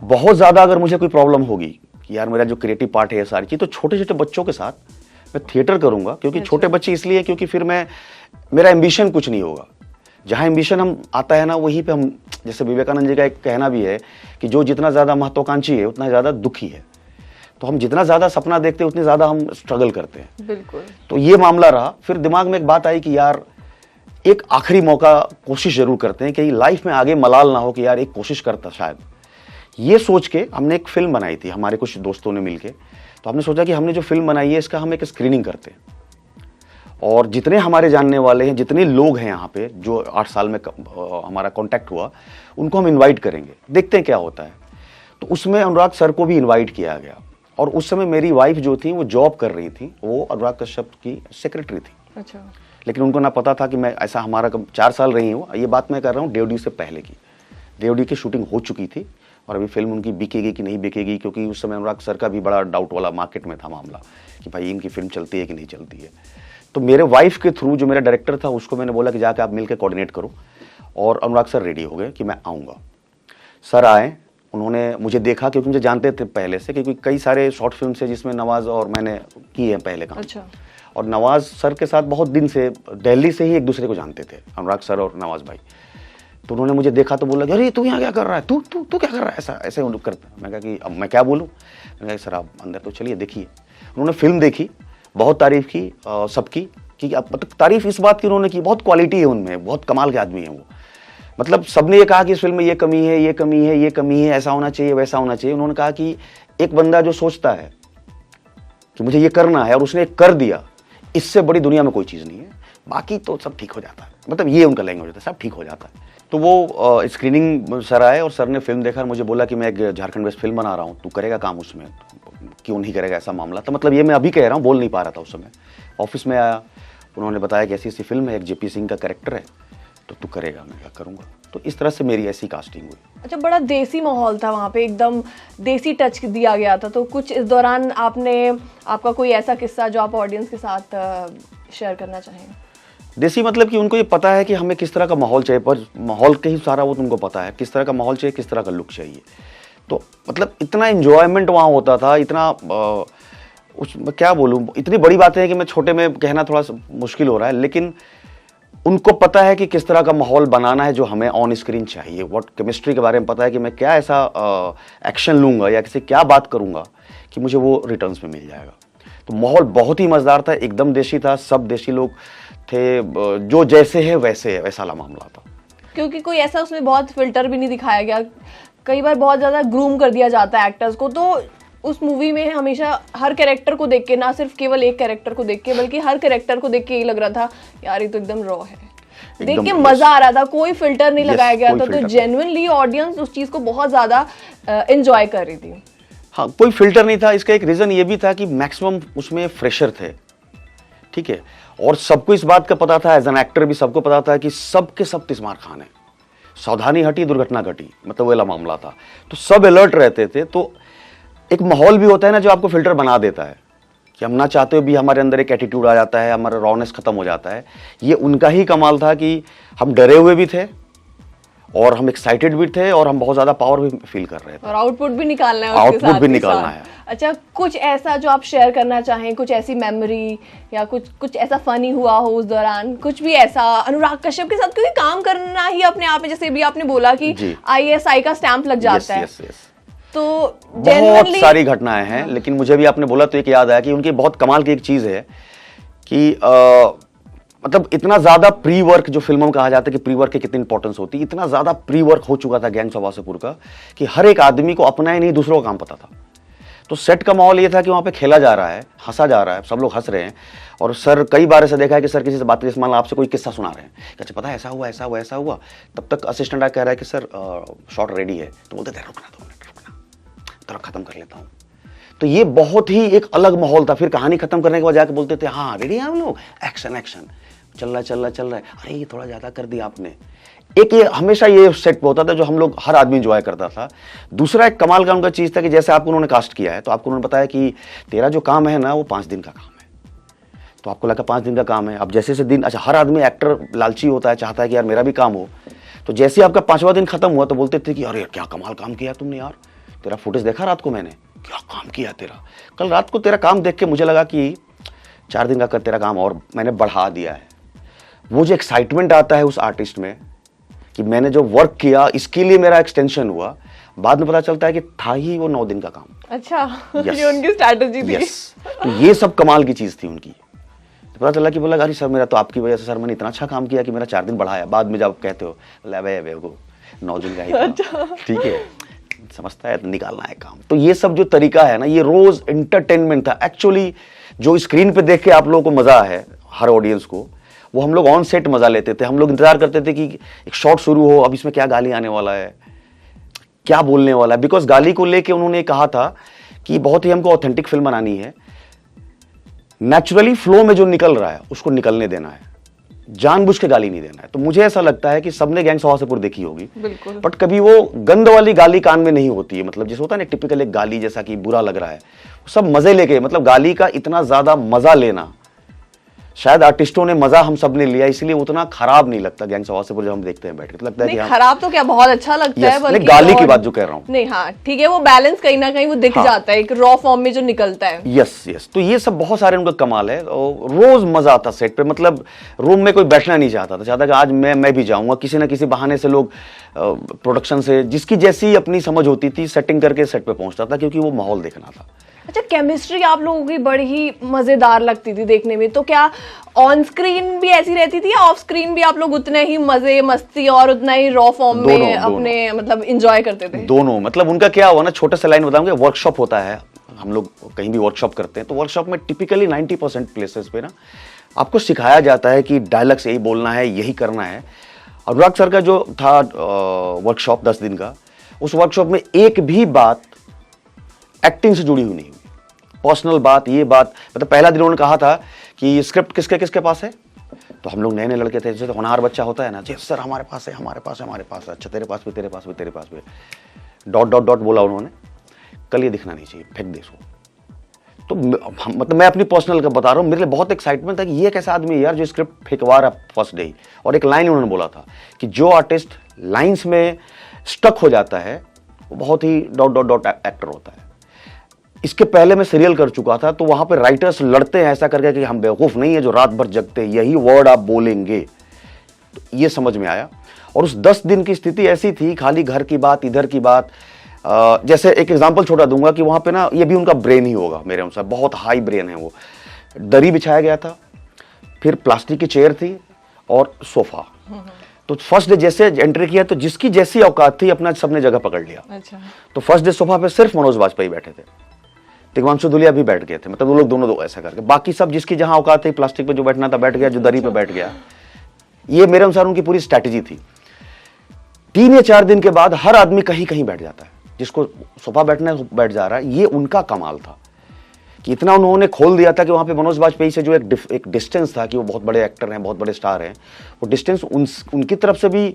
S3: बहुत ज़्यादा अगर मुझे कोई प्रॉब्लम होगी कि यार मेरा जो क्रिएटिव पार्ट है ये सारी चीज़, तो छोटे छोटे बच्चों के साथ मैं थिएटर करूँगा। क्योंकि छोटे बच्चे इसलिए क्योंकि फिर मेरा एम्बिशन कुछ नहीं होगा। जहाँ एम्बिशन हम आता है ना, वहीं पे हम, जैसे विवेकानंद जी का एक कहना भी है कि जो जितना ज़्यादा महत्वाकांक्षी है उतना ज़्यादा दुखी है। तो हम जितना ज़्यादा सपना देखते हैं उतनी ज़्यादा हम स्ट्रगल करते हैं।
S2: बिल्कुल।
S3: तो ये मामला रहा। फिर दिमाग में एक बात आई कि यार एक आखिरी मौका कोशिश जरूर करते हैं कि लाइफ में आगे मलाल ना हो कि यार एक कोशिश करता शायद। ये सोच के हमने एक फिल्म बनाई थी हमारे कुछ दोस्तों ने मिलके। तो हमने सोचा कि हमने जो फिल्म बनाई है इसका हम एक स्क्रीनिंग करते हैं, और जितने हमारे जानने वाले हैं, जितने लोग हैं यहाँ पे जो 8 साल में हमारा कांटेक्ट हुआ, उनको हम इनवाइट करेंगे, देखते हैं क्या होता है। तो उसमें अनुराग सर को भी इनवाइट किया गया, और उस समय मेरी वाइफ जो थी वो जॉब कर रही थी, वो अनुराग कश्यप की सेक्रेटरी थी।
S2: अच्छा।
S3: लेकिन उनको ना पता था कि मैं ऐसा, हमारा 4 साल रही हूँ। ये बात मैं कर रहा हूँ DOD से पहले की। DOD की शूटिंग हो चुकी थी और अभी फिल्म उनकी बिकेगी कि नहीं बिकेगी, क्योंकि उस समय अनुराग सर का भी बड़ा डाउट वाला मार्केट में था मामला कि भाई इनकी फिल्म चलती है कि नहीं चलती है। तो मेरे वाइफ के थ्रू जो मेरा डायरेक्टर था उसको मैंने बोला कि जाके आप मिलकर कोऑर्डिनेट करो, और अनुराग सर रेडी हो गए कि मैं आऊँगा। सर आए, उन्होंने मुझे देखा क्योंकि मुझे जानते थे पहले से, क्योंकि कई सारे शॉर्ट फिल्म से जिसमें नवाज और मैंने की है पहले काम।
S2: अच्छा। और
S3: नवाज सर के साथ बहुत दिन से, दिल्ली से ही एक दूसरे को जानते थे अनुराग सर और नवाज भाई। तो उन्होंने मुझे देखा तो बोला कि अरे तू यहाँ क्या कर रहा है, तू तू तू क्या कर रहा है, ऐसा ऐसे करता। मैं कहा कि अब मैं क्या बोलूँ। मैंने कहा सर आप अंदर तो चलिए देखिए। उन्होंने फिल्म देखी, बहुत तारीफ की सबकी, कि मतलब तारीफ इस बात की उन्होंने की, बहुत क्वालिटी है उनमें, बहुत कमाल के आदमी हैं वो। मतलब सबने ये कहा कि इस फिल्म में ये कमी है, ये कमी है, ये कमी है, ऐसा होना चाहिए, वैसा होना चाहिए। उन्होंने कहा कि एक बंदा जो सोचता है कि मुझे ये करना है और उसने कर दिया, इससे बड़ी दुनिया में कोई चीज़ नहीं है, बाकी तो सब ठीक हो जाता है। मतलब ये उनका लैंग्वेज होता है, सब ठीक हो जाता है। तो वो स्क्रीनिंग सर आए और सर ने फिल्म देखा और मुझे बोला कि मैं एक झारखंड वेस्ट फिल्म बना रहा हूँ, तू करेगा काम उसमें, क्यों नहीं करेगा, ऐसा मामला। तो मतलब ये मैं अभी कह रहा हूँ, बोल नहीं पा रहा था उस समय। ऑफिस में आया, उन्होंने बताया कि ऐसी ऐसी फिल्म है, एक JP सिंह का कैरेक्टर है, तो तू करेगा। मैं क्या करूँगा। तो इस तरह से मेरी ऐसी कास्टिंग हुई।
S2: अच्छा, बड़ा देसी माहौल था वहाँ पे, एकदम देसी टच दिया गया था। तो कुछ इस दौरान आपका कोई ऐसा किस्सा जो आप ऑडियंस के साथ शेयर करना चाहें?
S3: देसी मतलब कि उनको ये पता है कि हमें किस तरह का माहौल चाहिए, पर माहौल के ही सारा वो तुमको पता है किस तरह का माहौल चाहिए, किस तरह का लुक चाहिए। तो मतलब इतना एंजॉयमेंट वहाँ होता था, इतना मैं क्या बोलूँ, इतनी बड़ी बातें हैं कि मैं छोटे में कहना थोड़ा सा मुश्किल हो रहा है, लेकिन उनको पता है कि किस तरह का माहौल बनाना है जो हमें ऑन स्क्रीन चाहिए। व्हाट केमिस्ट्री के बारे में पता है कि मैं क्या ऐसा एक्शन लूंगा या किसी क्या बात करूंगा कि मुझे वो रिटर्न्स में मिल जाएगा। तो माहौल बहुत ही मजेदार था, एकदम देशी था, सब देशी लोग थे, जो जैसे है वैसे है, वैसा मामला था।
S2: क्योंकि कोई ऐसा उसमें बहुत फिल्टर भी नहीं दिखाया गया, कई बार बहुत ज्यादा ग्रूम कर दिया जाता है एक्टर्स को। तो उस मूवी में हमेशा हर कैरेक्टर को देख के, ना सिर्फ केवल एक कैरेक्टर को देख के, बल्कि हर कैरेक्टर को देख के यही लग रहा था यार ये तो एकदम रॉ है, देख के मजा आ रहा था, कोई फिल्टर नहीं लगाया गया था। तो जेन्युइनली ऑडियंस उस चीज को बहुत ज्यादा एंजॉय कर रही थी।
S3: हाँ, कोई फिल्टर नहीं था। इसका एक रीजन ये भी था कि मैक्सिमम उसमें फ्रेशर थे, ठीक है, और सबको इस बात का पता था, एज एन एक्टर भी सबको पता था कि सबके सब तिस्मार खान है, सावधानी हटी दुर्घटना घटी, मतलब वो वाला मामला था। तो सब अलर्ट रहते थे। तो एक माहौल भी होता है ना जो आपको फिल्टर बना देता है कि हम ना चाहते हुए भी हमारे अंदर एक एटीट्यूड आ जाता है, हमारा रॉनेस खत्म हो जाता है। ये उनका ही कमाल था कि हम डरे हुए भी थे और हम एक्साइटेड भी थे और हम बहुत ज्यादा पावर भी फील कर रहे थे,
S2: और आउटपुट भी निकालना है,
S3: आउटपुट भी निकालना है।
S2: अच्छा, कुछ ऐसा जो आप शेयर करना चाहें, कुछ ऐसी मेमोरी या कुछ ऐसा फनी हुआ हो उस दौरान, कुछ भी ऐसा अनुराग कश्यप के साथ, क्योंकि काम करना ही अपने आप में, जैसे भी आपने बोला कि ISI का स्टैंप लग जाता है। तो
S3: बहुत सारी घटनाएं हैं, लेकिन मुझे भी आपने बोला तो एक याद आया कि उनकी बहुत कमाल की एक चीज है कि मतलब इतना ज्यादा प्री वर्क, जो फिल्मों में कहा जाता है कि प्री वर्क की कितनी इंपॉर्टेंस होती है, इतना ज्यादा प्री वर्क हो चुका था गैंग्स ऑफ वासेपुर का कि हर एक आदमी को अपना ही नहीं दूसरों का काम पता था। तो सेट का माहौल ये था कि वहां पे खेला जा रहा है, हंसा जा रहा है, सब लोग हंस रहे हैं। और सर कई बार ऐसा देखा है कि सर किसी से बात करते, मान लो आपसे कोई किस्सा सुना रहे हैं, अच्छा पता है ऐसा हुआ ऐसा हुआ ऐसा हुआ, तब तक असिस्टेंट कह रहा है कि सर शॉट रेडी है, तो बोलते थे रुकना 2 मिनट, रुकना थोड़ा खत्म कर लेता हूँ। तो ये बहुत ही एक अलग माहौल था। फिर कहानी खत्म करने के बाद जाके बोलते थे हाँ रेडी है हम लोग, एक्शन एक्शन, चल रहा है, अरे ये थोड़ा ज्यादा कर दिया आपने। एक ये हमेशा ये सेट पे होता था जो हम लोग, हर आदमी एंजॉय करता था। दूसरा एक कमाल का उनका चीज था कि जैसे आपको उन्होंने कास्ट किया है तो आपको उन्होंने बताया कि तेरा जो काम है ना वो 5 दिन का काम है, तो आपको लगा 5 दिन का काम है। अब जैसे दिन, अच्छा हर आदमी एक्टर लालची होता है, चाहता है कि यार मेरा भी काम हो। तो जैसे आपका 5वां दिन खत्म हुआ तो बोलते थे कि अरे क्या कमाल काम किया तुमने यार, तेरा फुटेज देखा रात को मैंने, क्या काम किया तेरा, कल रात को तेरा काम देख के मुझे लगा कि 4 दिन का कर तेरा काम और मैंने बढ़ा दिया है। वो जो एक्साइटमेंट आता है उस आर्टिस्ट में कि मैंने जो वर्क किया इसके लिए मेरा एक्सटेंशन हुआ, बाद में पता चलता है कि था ही वो 9 दिन का काम।
S2: अच्छा, ये उनकी स्ट्रैटेजी थी।
S3: तो ये सब कमाल की चीज थी उनकी। तो पता चला कि बोला अरे सर मेरा तो आपकी वजह से सर मैंने इतना अच्छा काम किया कि मेरा 4 दिन बढ़ाया। बाद में जब कहते हो को 9 दिन का ही काम, ठीक है, समझता है तो निकालना है काम। तो ये सब जो तरीका है ना, ये रोज एंटरटेनमेंट था एक्चुअली। जो स्क्रीन पे देख के आप लोगों को मजा है, हर ऑडियंस को, वो हम लोग ऑन सेट मजा लेते थे। हम लोग इंतजार करते थे कि एक शॉट शुरू हो, अब इसमें क्या गाली आने वाला है, क्या बोलने वाला है। बिकॉज गाली को लेके उन्होंने कहा था कि बहुत ही हमको ऑथेंटिक फिल्म बनानी है, नेचुरली फ्लो में जो निकल रहा है उसको निकलने देना है, जानबूझ के गाली नहीं देना है। तो मुझे ऐसा लगता है कि सबने गैंग्स ऑफ वासेपुर देखी होगी, बट कभी वो गंद वाली गाली कान में नहीं होती है। मतलब जैसे होता है ना टिपिकल एक गाली जैसा कि बुरा लग रहा है, सब मजे लेके, मतलब गाली का इतना ज्यादा मजा लेना शायद आर्टिस्टों ने मजा हम सब ने लिया, इसलिए उतना खराब नहीं लगता गैंग्स ऑफ वासेपुर जब हम देखते हैं बैठ के। तो लगता है कि
S2: खराब तो क्या, बहुत अच्छा लगता है।
S3: बल्कि गाली की बात जो कह रहा हूँ,
S2: नहीं हाँ ठीक है, वो बैलेंस कहीं ना कहीं वो दिख जाता है एक रॉ फॉर्म में जो निकलता है।
S3: यस। तो ये सब बहुत सारे उनका कमाल है। रोज मजा आता सेट पे, मतलब रूम में कोई बैठना नहीं चाहता था, चाहता कि आज मैं भी जाऊंगा। किसी ना किसी बहाने से लोग प्रोडक्शन से जिसकी जैसी अपनी समझ होती थी सेटिंग करके सेट पे पहुंचता था, क्योंकि वो माहौल देखना था।
S2: अच्छा, केमिस्ट्री आप लोगों की बड़ी ही मजेदार लगती थी देखने में। तो क्या ऑन स्क्रीन भी ऐसी रहती थी या ऑफ स्क्रीन भी आप लोग उतने ही मजे मस्ती और उतना ही रॉ फॉर्म में अपने मतलब एंजॉय करते थे?
S3: दोनों। मतलब उनका क्या हुआ ना, छोटा सा लाइन बताऊंगा, वर्कशॉप होता है, हम लोग कहीं भी वर्कशॉप करते हैं तो वर्कशॉप में टिपिकली 90% प्लेसेस पे ना आपको सिखाया जाता है कि डायलॉग्स यही बोलना है, यही करना है। अनुराग सर का जो था वर्कशॉप 10 दिन का, उस वर्कशॉप में एक भी बात एक्टिंग से जुड़ी हुई नहीं हुई, पर्सनल बात, ये बात। मतलब पहला दिन उन्होंने कहा था कि स्क्रिप्ट किसके किसके पास है, तो हम लोग नए नए लड़के थे, जैसे तो होनहार बच्चा होता है ना, जी सर हमारे पास है, हमारे पास है, हमारे पास है, अच्छा तेरे पास भी, तेरे पास भी, तेरे पास भी, डॉट डॉट डॉट बोला उन्होंने, कल ये दिखना नहीं चाहिए, फेंक दे इसको। तो मतलब मैं अपनी पर्सनल का बता रहा हूँ, मेरे लिए बहुत एक्साइटमेंट था कि ये कैसा आदमी है यार जो स्क्रिप्ट फेंकवा रहा फर्स्ट डे। और एक लाइन उन्होंने बोला था कि जो आर्टिस्ट लाइन्स में स्टक हो जाता है वो बहुत ही डॉट डॉट डॉट एक्टर होता है। इसके पहले मैं सीरियल कर चुका था, तो वहां पे राइटर्स लड़ते हैं ऐसा करके कि हम बेवकूफ नहीं है जो रात भर जगते हैं, यही वर्ड आप बोलेंगे। तो ये समझ में आया। और उस 10 दिन की स्थिति ऐसी थी, खाली घर की बात, इधर की बात। जैसे एक एग्जांपल छोटा दूंगा कि वहां पे ना, ये भी उनका ब्रेन ही होगा मेरे अनुसार, बहुत हाई ब्रेन है वो। दरी बिछाया गया था, फिर प्लास्टिक की चेयर थी और सोफा। तो फर्स्ट डे जैसे एंट्री किया तो जिसकी जैसी औकात थी अपना सबने जगह पकड़ लिया।
S2: अच्छा।
S3: तो फर्स्ट डे सोफा पे सिर्फ मनोज बाजपेयी बैठे थे, तिग्मांशु धूलिया भी बैठ गए थे, मतलब वो लोग दोनों दो ऐसा करके, बाकी सब जिसकी जहां औकात थी, प्लास्टिक पे जो बैठना था बैठ गया, जो दरी पे बैठ गया। ये मेरे अनुसार उनकी पूरी स्ट्रैटेजी थी। 3 या 4 दिन के बाद हर आदमी कहीं कहीं बैठ जाता है, जिसको सोफा बैठना है बैठ जा रहा है। ये उनका कमाल था कि इतना उन्होंने खोल दिया था कि वहां पे मनोज बाजपेयी से जो एक डिस्टेंस था कि वो बहुत बड़े एक्टर हैं, बहुत बड़े स्टार हैं, वो डिस्टेंस उनकी तरफ से भी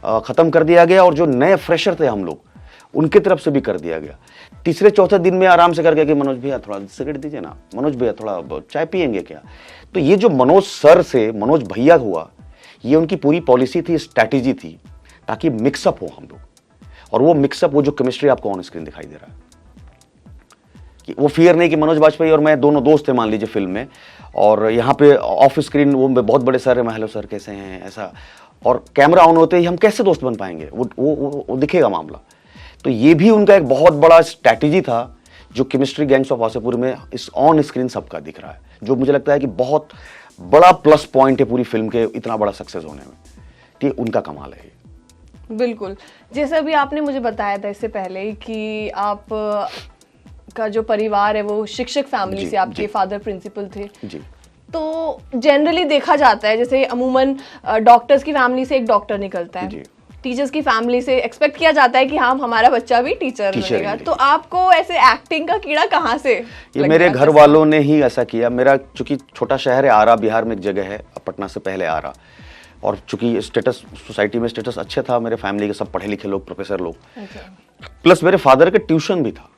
S3: खत्म कर दिया गया, और जो नए फ्रेशर थे हम लोग उनकी तरफ से भी कर दिया गया। तीसरे चौथे दिन में आराम से करके कि मनोज भैया थोड़ा सिगरेट दीजिए ना, मनोज भैया थोड़ा चाय पियेंगे क्या। तो ये जो मनोज सर से मनोज भैया हुआ, ये उनकी पूरी पॉलिसी थी, स्ट्रैटेजी थी, ताकि मिक्सअप हो हम लोग। और वो मिक्सअप, वो जो केमिस्ट्री आपको ऑन स्क्रीन दिखाई दे रहा है, कि वो फियर नहीं कि मनोज बाजपेयी और मैं दोनों दोस्त थे मान लीजिए फिल्म में, और यहाँ पे ऑफ स्क्रीन वो बहुत बड़े सर है, हेलो सर कैसे हैं ऐसा, और कैमरा ऑन होते ही हम कैसे दोस्त बन पाएंगे, वो दिखेगा मामला। तो ये भी उनका एक बहुत बड़ा स्ट्रैटेजी था, जो केमिस्ट्री गैंग्स ऑफ वासेपुर में इस ऑन स्क्रीन सबका दिख रहा है, जो मुझे लगता है कि बहुत बड़ा प्लस पॉइंट है पूरी फिल्म के इतना बड़ा सक्सेस होने में। तो ये उनका कमाल है।
S2: बिल्कुल, जैसे अभी आपने मुझे बताया था इससे पहले कि आप का जो परिवार है वो शिक्षक फैमिली से, आपके फादर प्रिंसिपल थे
S3: जी।
S2: तो जनरली देखा जाता है जैसे अमूमन डॉक्टर्स की फैमिली से एक डॉक्टर निकलता है, टीचर्स की फैमिली से एक्सपेक्ट किया जाता है कि हाँ हमारा बच्चा भी टीचर बनेगा। तो आपको ऐसे एक्टिंग का कीड़ा कहाँ से?
S3: ये मेरे घर वालों ने ही ऐसा किया। मेरा चूंकि छोटा शहर है आरा, बिहार में एक जगह है, पटना से पहले आरा, और चूंकि स्टेटस सोसाइटी में स्टेटस अच्छे था, मेरे फैमिली के सब पढ़े लिखे लोग, प्रोफेसर लोग, प्लस मेरे फादर के ट्यूशन भी था।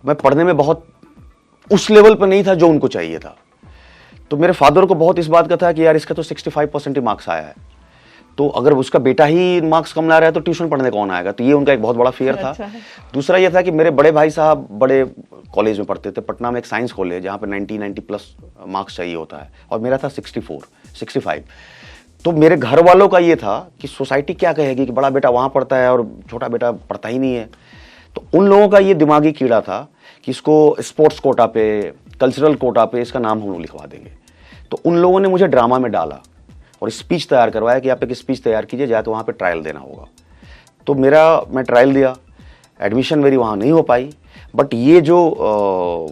S3: मैं पढ़ने में बहुत उस लेवल पर नहीं था जो उनको चाहिए था। तो मेरे फादर को बहुत इस बात का था कि यार इसका तो 65% ही मार्क्स आया है, तो अगर उसका बेटा ही मार्क्स कम ला रहा है तो ट्यूशन पढ़ने कौन आएगा। तो ये उनका एक बहुत बड़ा फियर था। दूसरा ये था कि मेरे बड़े भाई साहब बड़े कॉलेज में पढ़ते थे, पटना में एक साइंस कॉलेज जहाँ पे 90 प्लस मार्क्स चाहिए होता है, और मेरा था 65। तो मेरे घर वालों का ये था कि सोसाइटी क्या कहेगी कि बड़ा बेटा वहाँ पढ़ता है और छोटा बेटा पढ़ता ही नहीं है। तो उन लोगों का ये दिमागी कीड़ा था कि इसको स्पोर्ट्स कोटा पे, कल्चरल कोटा पे इसका नाम हम लोग लिखवा देंगे। तो उन लोगों ने मुझे ड्रामा में डाला और स्पीच तैयार करवाया कि आप एक स्पीच तैयार कीजिए, जाए तो वहाँ पे ट्रायल देना होगा। तो मैं ट्रायल दिया, एडमिशन मेरी वहाँ नहीं हो पाई, बट ये जो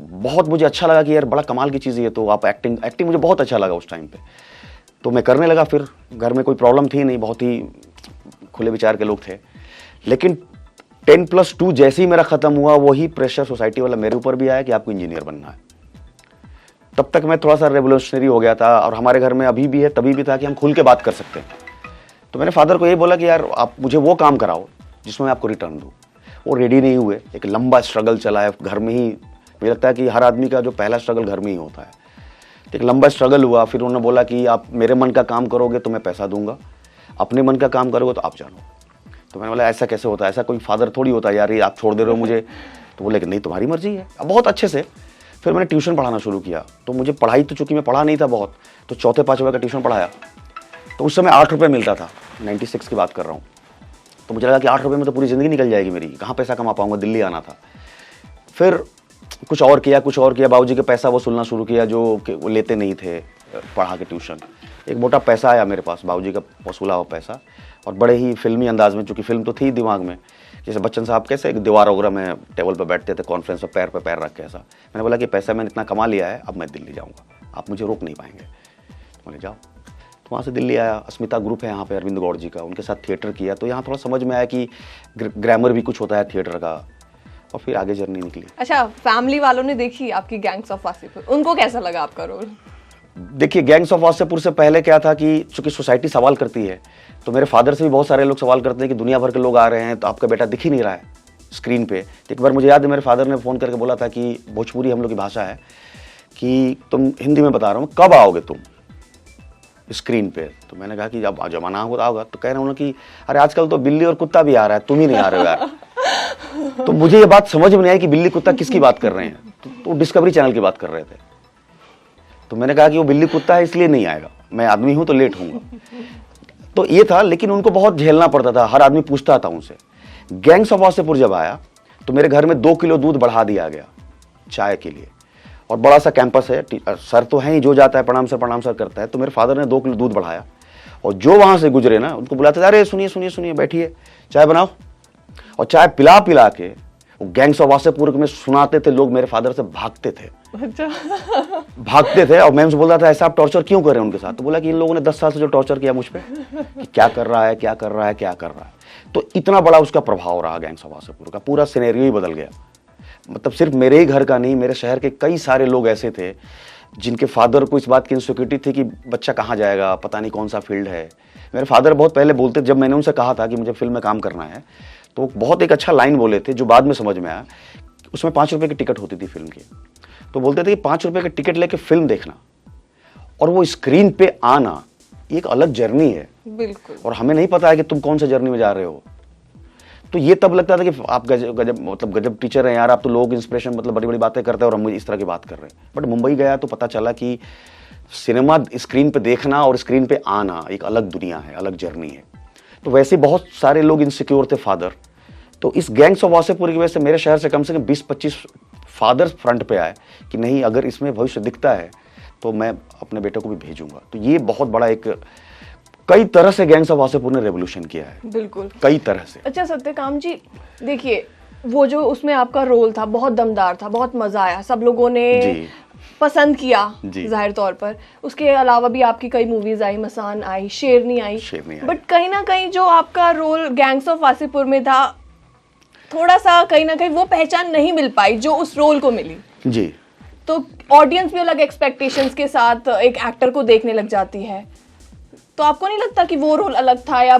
S3: बहुत मुझे अच्छा लगा कि यार बड़ा कमाल की चीज़ है, तो आप एक्टिंग मुझे बहुत अच्छा लगा उस टाइम पे। तो मैं करने लगा। फिर घर में कोई प्रॉब्लम थी नहीं, बहुत ही खुले विचार के लोग थे। लेकिन 10+2 जैसे ही मेरा खत्म हुआ, वही प्रेशर सोसाइटी वाला मेरे ऊपर भी आया कि आपको इंजीनियर बनना है। तब तक मैं थोड़ा सा रेवोल्यूशनरी हो गया था, और हमारे घर में अभी भी है, तभी भी था कि हम खुल के बात कर सकते हैं। तो मैंने फादर को यही बोला कि यार आप मुझे वो काम कराओ जिसमें मैं आपको रिटर्न दूँ। वो रेडी नहीं हुए। एक लंबा स्ट्रगल चला है घर में ही। मुझे लगता है कि हर आदमी का जो पहला स्ट्रगल घर में ही होता है। एक लंबा स्ट्रगल हुआ। फिर उन्होंने बोला कि आप मेरे मन का काम करोगे तो मैं पैसा दूंगा, अपने मन का काम करोगे तो आप जानो। तो मैंने बोला ऐसा कैसे होता है, ऐसा कोई फादर थोड़ी होता है यार, ये आप छोड़ दे रहे हो मुझे। तो बोले कि नहीं तुम्हारी मर्जी है। अब बहुत अच्छे से फिर मैंने ट्यूशन पढ़ाना शुरू किया। तो मुझे पढ़ाई तो चूंकि मैं पढ़ा नहीं था बहुत, तो 4-5 का ट्यूशन पढ़ाया। तो उस समय 8 रुपये मिलता था, 96 की बात कर रहा हूँ। तो मुझे लगा कि 8 रुपये में तो पूरी ज़िंदगी निकल जाएगी मेरी, कहाँ पैसा कमा पाऊँगा, दिल्ली आना था। फिर कुछ और किया बाबूजी के पैसा वसूलना शुरू किया जो वो लेते नहीं थे पढ़ा के ट्यूशन। एक मोटा पैसा आया मेरे पास, बाबूजी का वसूला हुआ पैसा, और बड़े ही फिल्मी अंदाज में, चूंकि फिल्म तो थी दिमाग में, जैसे बच्चन साहब कैसे एक दीवार वगैरह में टेबल पर बैठते थे कॉन्फ्रेंस में, पैर पे पैर रख के ऐसा। मैंने बोला कि पैसा मैंने इतना कमा लिया है, अब मैं दिल्ली जाऊँगा, आप मुझे रोक नहीं पाएंगे। तो बोले जाओ। तो वहाँ से दिल्ली आया। अस्मिता ग्रुप है यहाँ पे अरविंद गौड़ जी का, उनके साथ थिएटर किया। तो यहाँ थोड़ा समझ में आया कि ग्रामर भी कुछ होता है थिएटर का, और फिर आगे जर्नी निकली।
S2: अच्छा, फैमिली वालों ने देखी आपकी गैंग्स ऑफ वासेपुर, उनको कैसा लगा आपका रोल?
S3: देखिए, गैंग्स ऑफ वासेपुर से पहले क्या था कि चूंकि सोसाइटी सवाल करती है, तो मेरे फादर से भी बहुत सारे लोग सवाल करते हैं कि दुनिया भर के लोग आ रहे हैं तो आपका बेटा दिख ही नहीं रहा है स्क्रीन पे। तो एक बार मुझे याद है मेरे फादर ने फ़ोन करके बोला था कि भोजपुरी हम लोग की भाषा है, कि तुम, हिंदी में बता रहा हूँ, कब आओगे तुम स्क्रीन पे। तो मैंने कहा कि जब जमाना होगा। तो कह रहे हैं कि अरे आजकल तो बिल्ली और कुत्ता भी आ रहा है, तुम ही नहीं आ रहे हो यार। तो मुझे ये बात समझ में नहीं आई कि बिल्ली कुत्ता किसकी बात कर रहे हैं। तो डिस्कवरी चैनल की बात कर रहे थे। तो मैंने कहा कि वो बिल्ली कुत्ता है इसलिए नहीं आएगा, मैं आदमी हूं तो लेट हूँगा। तो ये था, लेकिन उनको बहुत झेलना पड़ता था, हर आदमी पूछता था उनसे। गैंग्स ऑफ वासेपुर जब आया तो मेरे घर में 2 किलो दूध बढ़ा दिया गया चाय के लिए, और बड़ा सा कैंपस है, सर तो है ही, जो जाता है प्रणाम सर करता है, तो मेरे फादर ने 2 किलो दूध बढ़ाया, और जो वहां से गुजरे ना उनको बुलाते थे, अरे सुनिए सुनिए सुनिए, बैठिए चाय बनाओ, और चाय पिला पिला के वो गैंग्स ऑफ वासेपुर में सुनाते थे लोग, मेरे फादर से भागते थे।
S2: अच्छा।
S3: भागते थे, और मैं उनसे बोलता था ऐसा आप टॉर्चर क्यों कर रहे हैं उनके साथ? तो बोला कि इन लोगों ने 10 साल से जो टॉर्चर किया मुझ पे, कि क्या कर रहा है क्या कर रहा है क्या कर रहा है। तो इतना बड़ा उसका प्रभाव रहा गैंग्स ऑफ वासेपुर का, पूरा सिनेरियो ही बदल गया। मतलब सिर्फ मेरे ही घर का नहीं, मेरे शहर के कई सारे लोग ऐसे थे जिनके फादर को इस बात की इनसिक्योरिटी थी कि बच्चा कहाँ जाएगा, पता नहीं कौन सा फील्ड है। मेरे फादर बहुत पहले बोलते, जब मैंने उनसे कहा था कि मुझे फिल्म में काम करना है, तो बहुत एक अच्छा लाइन बोले थे जो बाद में समझ में आया। उसमें 5 रुपए की टिकट होती थी फिल्म की, तो बोलते थे कि 5 रुपए की टिकट लेके फिल्म देखना और वो स्क्रीन पे आना एक अलग जर्नी है।
S2: बिल्कुल।
S3: और हमें नहीं पता है कि तुम कौन सा जर्नी में जा रहे हो। तो ये तब लगता था कि आप गजब मतलब गजब टीचर हैं यार, आप तो लोग इंस्पिरेशन, मतलब बड़ी बड़ी बातें करते हैं और हम इस तरह की बात कर रहे हैं। बट मुंबई गया तो पता चला कि सिनेमा स्क्रीन पे देखना और स्क्रीन पे आना एक अलग दुनिया है, अलग जर्नी है। तो वैसे बहुत सारे लोग इनसिक्योर थे फादर। तो इस गैंग्स ऑफ वासेपुर की वजह से मेरे शहर से कम 20-25 फादर्स फ्रंट पे आए कि नहीं, अगर इसमें भविष्य दिखता है तो मैं अपने बेटे को भी भेजूंगा। तो ये बहुत बड़ा एक, कई तरह से गैंग्स ऑफ वासेपुर ने रेवोल्यूशन किया है।
S2: बिल्कुल,
S3: कई तरह से।
S2: अच्छा सत्यकाम जी, देखिए वो जो उसमें आपका रोल था बहुत दमदार था, बहुत मजा आया, सब लोगों ने
S3: जी।
S2: पसंद किया
S3: जी।
S2: जाहिर तौर पर। उसके अलावा भी आपकी कई मूवीज आई, मसान आई, शेरनी आई। बट कहीं ना कहीं जो आपका रोल गैंग्स ऑफ वासेपुर में था, थोड़ा सा कहीं ना कहीं वो पहचान नहीं मिल पाई जो उस रोल को मिली।
S3: जी।
S2: तो ऑडियंस भी अलग एक्सपेक्टेशंस के साथ एक एक्टर को देखने लग जाती है। तो आपको नहीं लगता कि वो रोल अलग था, या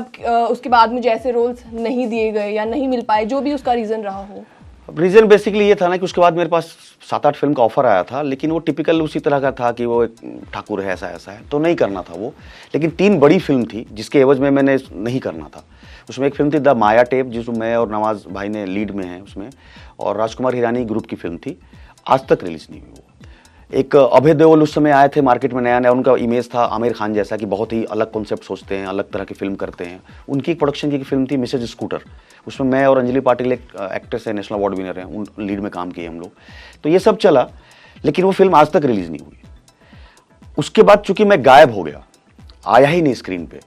S2: उसके बाद मुझे ऐसे रोल्स नहीं दिए गए या नहीं मिल पाए, जो भी उसका रीजन रहा हो?
S3: रीजन बेसिकली ये था ना कि उसके बाद मेरे पास 7-8 फिल्म का ऑफर आया था, लेकिन वो टिपिकल उसी तरह का था कि वो एक ठाकुर है, ऐसा ऐसा है, तो नहीं करना था वो। लेकिन 3 बड़ी फिल्म थी जिसके एवज में मैंने नहीं करना था। उसमें एक फिल्म थी द माया टेप, जिसमें मैं और नवाज भाई ने लीड में हैं उसमें, और राजकुमार हिरानी ग्रुप की फिल्म थी, आज तक रिलीज नहीं हुई वो। एक अभय देओल उस समय आए थे मार्केट में, नया नया उनका इमेज था आमिर खान जैसा, कि बहुत ही अलग कॉन्सेप्ट सोचते हैं, अलग तरह की फिल्म करते हैं। उनकी एक प्रोडक्शन की फिल्म थी मिसेज स्कूटर, उसमें मैं और अंजलि पाटिल एक एक्ट्रेस है, नेशनल अवार्ड विनर है, उन लीड में काम किए हम लोग। तो ये सब चला, लेकिन वो फिल्म आज तक रिलीज नहीं हुई। उसके बाद चूंकि मैं गायब हो गया, आया ही नहीं स्क्रीन पे,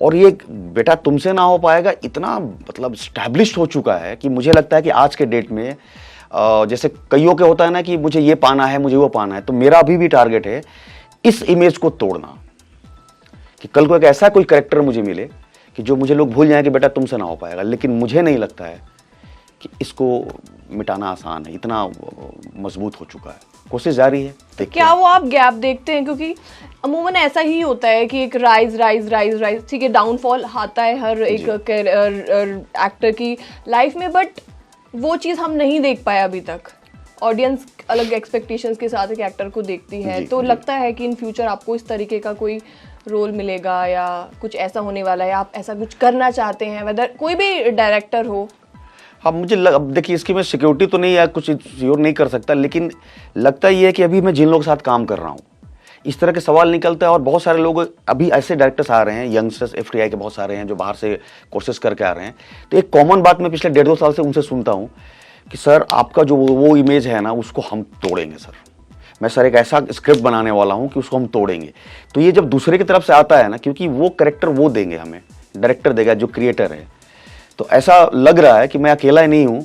S3: और ये बेटा तुमसे ना हो पाएगा इतना मतलब स्टैब्लिश्ड हो चुका है कि मुझे लगता है कि आज के डेट में जैसे कईयों के होता है ना कि मुझे ये पाना है, मुझे वो पाना है, तो मेरा अभी भी टारगेट है इस इमेज को तोड़ना, कि कल को एक ऐसा कोई कैरेक्टर मुझे मिले कि जो मुझे लोग भूल जाएं कि बेटा तुमसे ना हो पाएगा। लेकिन मुझे नहीं लगता है कि इसको मिटाना आसान है, इतना मजबूत हो चुका है, कोशिश जारी है।
S2: तो क्या वो आप गैप देखते हैं? क्योंकि अमूमन ऐसा ही होता है कि एक राइज राइज राइज राइज, ठीक है, डाउनफॉल आता है हर एक एक्टर की लाइफ में, बट वो चीज़ हम नहीं देख पाए अभी तक। ऑडियंस अलग एक्सपेक्टेशंस के साथ एक एक्टर को देखती है, तो लगता है कि इन फ्यूचर आपको इस तरीके का कोई रोल मिलेगा या कुछ ऐसा होने वाला है, आप ऐसा कुछ करना चाहते हैं, वेदर कोई भी डायरेक्टर हो?
S3: हाँ, मुझे अब देखिए इसकी मैं सिक्योरिटी तो नहीं है, कुछ श्योर नहीं कर सकता, लेकिन लगता ये है कि अभी मैं जिन लोगों के साथ काम कर रहा हूँ, इस तरह के सवाल निकलता है। और बहुत सारे लोग अभी ऐसे डायरेक्टर्स आ रहे हैं, यंगस्टर्स FTI के बहुत सारे हैं जो बाहर से कोर्सेज करके आ रहे हैं। तो एक कॉमन बात मैं पिछले 1.5-2 साल से उनसे सुनता हूँ कि सर आपका जो वो इमेज है ना, उसको हम तोड़ेंगे सर। मैं सर एक ऐसा स्क्रिप्ट बनाने वाला हूँ कि उसको हम तोड़ेंगे। तो ये जब दूसरे की तरफ से आता है ना, क्योंकि वो कैरेक्टर वो देंगे हमें, डायरेक्टर देगा जो क्रिएटर है, तो ऐसा लग रहा है कि मैं अकेला ही नहीं हूँ,